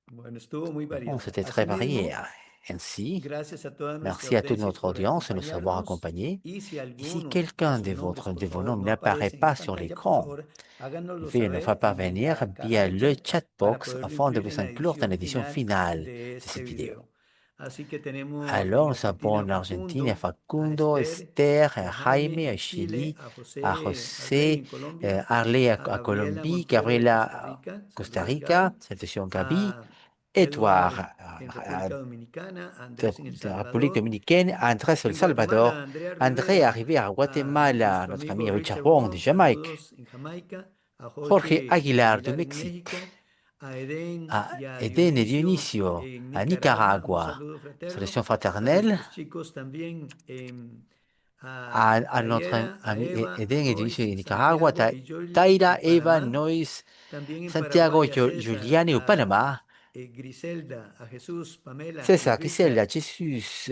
Bueno, estuvo muy Bon, variado. c'était très varié. Asimismo, Ainsi, gracias a toda nuestra merci à toute audiencia notre por audience de nous avoir acompañarnos. accompagnés. Y si Et si alguno quelqu'un de de sus nombres, de por vos favor, noms no n'apparaît aparecen en pas sur pantalla, por l'écran, favor, háganoslo veuillez ne saber pas en parvenir la caja via de le chat chat para box poderlo afin de incluir vous en la inclure dans edición l'édition final finale de de este cette vidéo. video. Así que tenemos Alors, en nous Argentina avons en Argentine a à Facundo, Esther, Esther, a Jaime, Jaime à en Chile, Chili, a à José Arley José, en Colombia, Arley a à Gabriela Colombie, Montero de Costa Gabriela Rica, Costa saludos Rica, Gaby, salutations Gabi, a Edouard Edward en República Dominicana, a de Andrés en El la République Salvador, dominicaine, Andrés El en Guatemala, Salvador, a Andrea André Rivera, arrivé à a Guatemala, nuestro notre amigo ami Richard Richard Wong de Wong, Jamaïque, saludos en Jamaica, a Jorge Jorge Aguilar de Aguilar en Mexique, México, a Edén à y a Eden et Dionisio Dionisio en à Nicaragua, un Nicaragua, saludo fraterno, salutations a fraternelles, nuestros chicos también, a à notre Tayera, a ami Eva, a Eden et Dionisio Nois, de Nicaragua, Santiago y Jolie Taira, en Eva, Panamá, Nois, también en Santiago, Paraguay a César, Giuliani au Panama, Griselda, a Jesús, Pamela y César, Gisela, Richard, Jesus,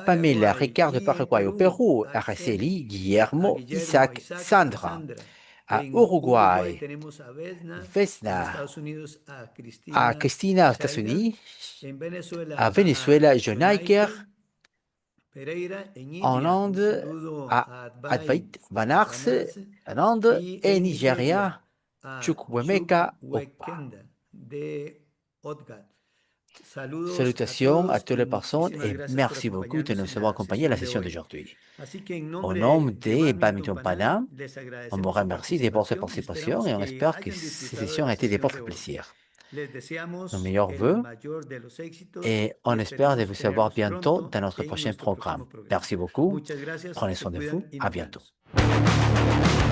Pamela, Paraguay Ricardo y en Paraguay au Perú Pérou, a Araceli, a Guillermo, Guillermo, a Isaac, Isaac, a Sandra, Sandra. à En Uruguay Uruguay, tenemos a Vesna, en Vesna, Estados Unidos a à Cristina Christina aux Echaiga, États-Unis, en Venezuela à a Venezuela, Jonaiker Jonaiker, Pereira, en en India un Inde, saludo à a Advait Advait Vanars, Vanars en Inde, y et en Nigeria Nigeria, a Chukwemeka Okpa. Chukwuekenda de Odgat. Saludos a Salutations à todos toutes y les personnes muchísimas et gracias por merci beaucoup de acompañarnos nous en avoir la accompagnés à la sesión de session hoy. d'aujourd'hui. Así que en Au nombre nom de des Badminton Badminton Panam, Pana, les on vous agradecemos su remercie de votre participación y participation esperamos et on que espère que hayan ces disfrutado de sessions ont la été de sesión de votre hoy. plaisir. Les Nos deseamos meilleurs el vœux mayor de los éxitos et y on espère de esperemos vous savoir tenerlos bientôt pronto dans notre en prochain nuestro próximo programme. programa. Merci beaucoup, Muchas gracias, prenez se soin de cuidan vous, y à nos bientôt. vemos.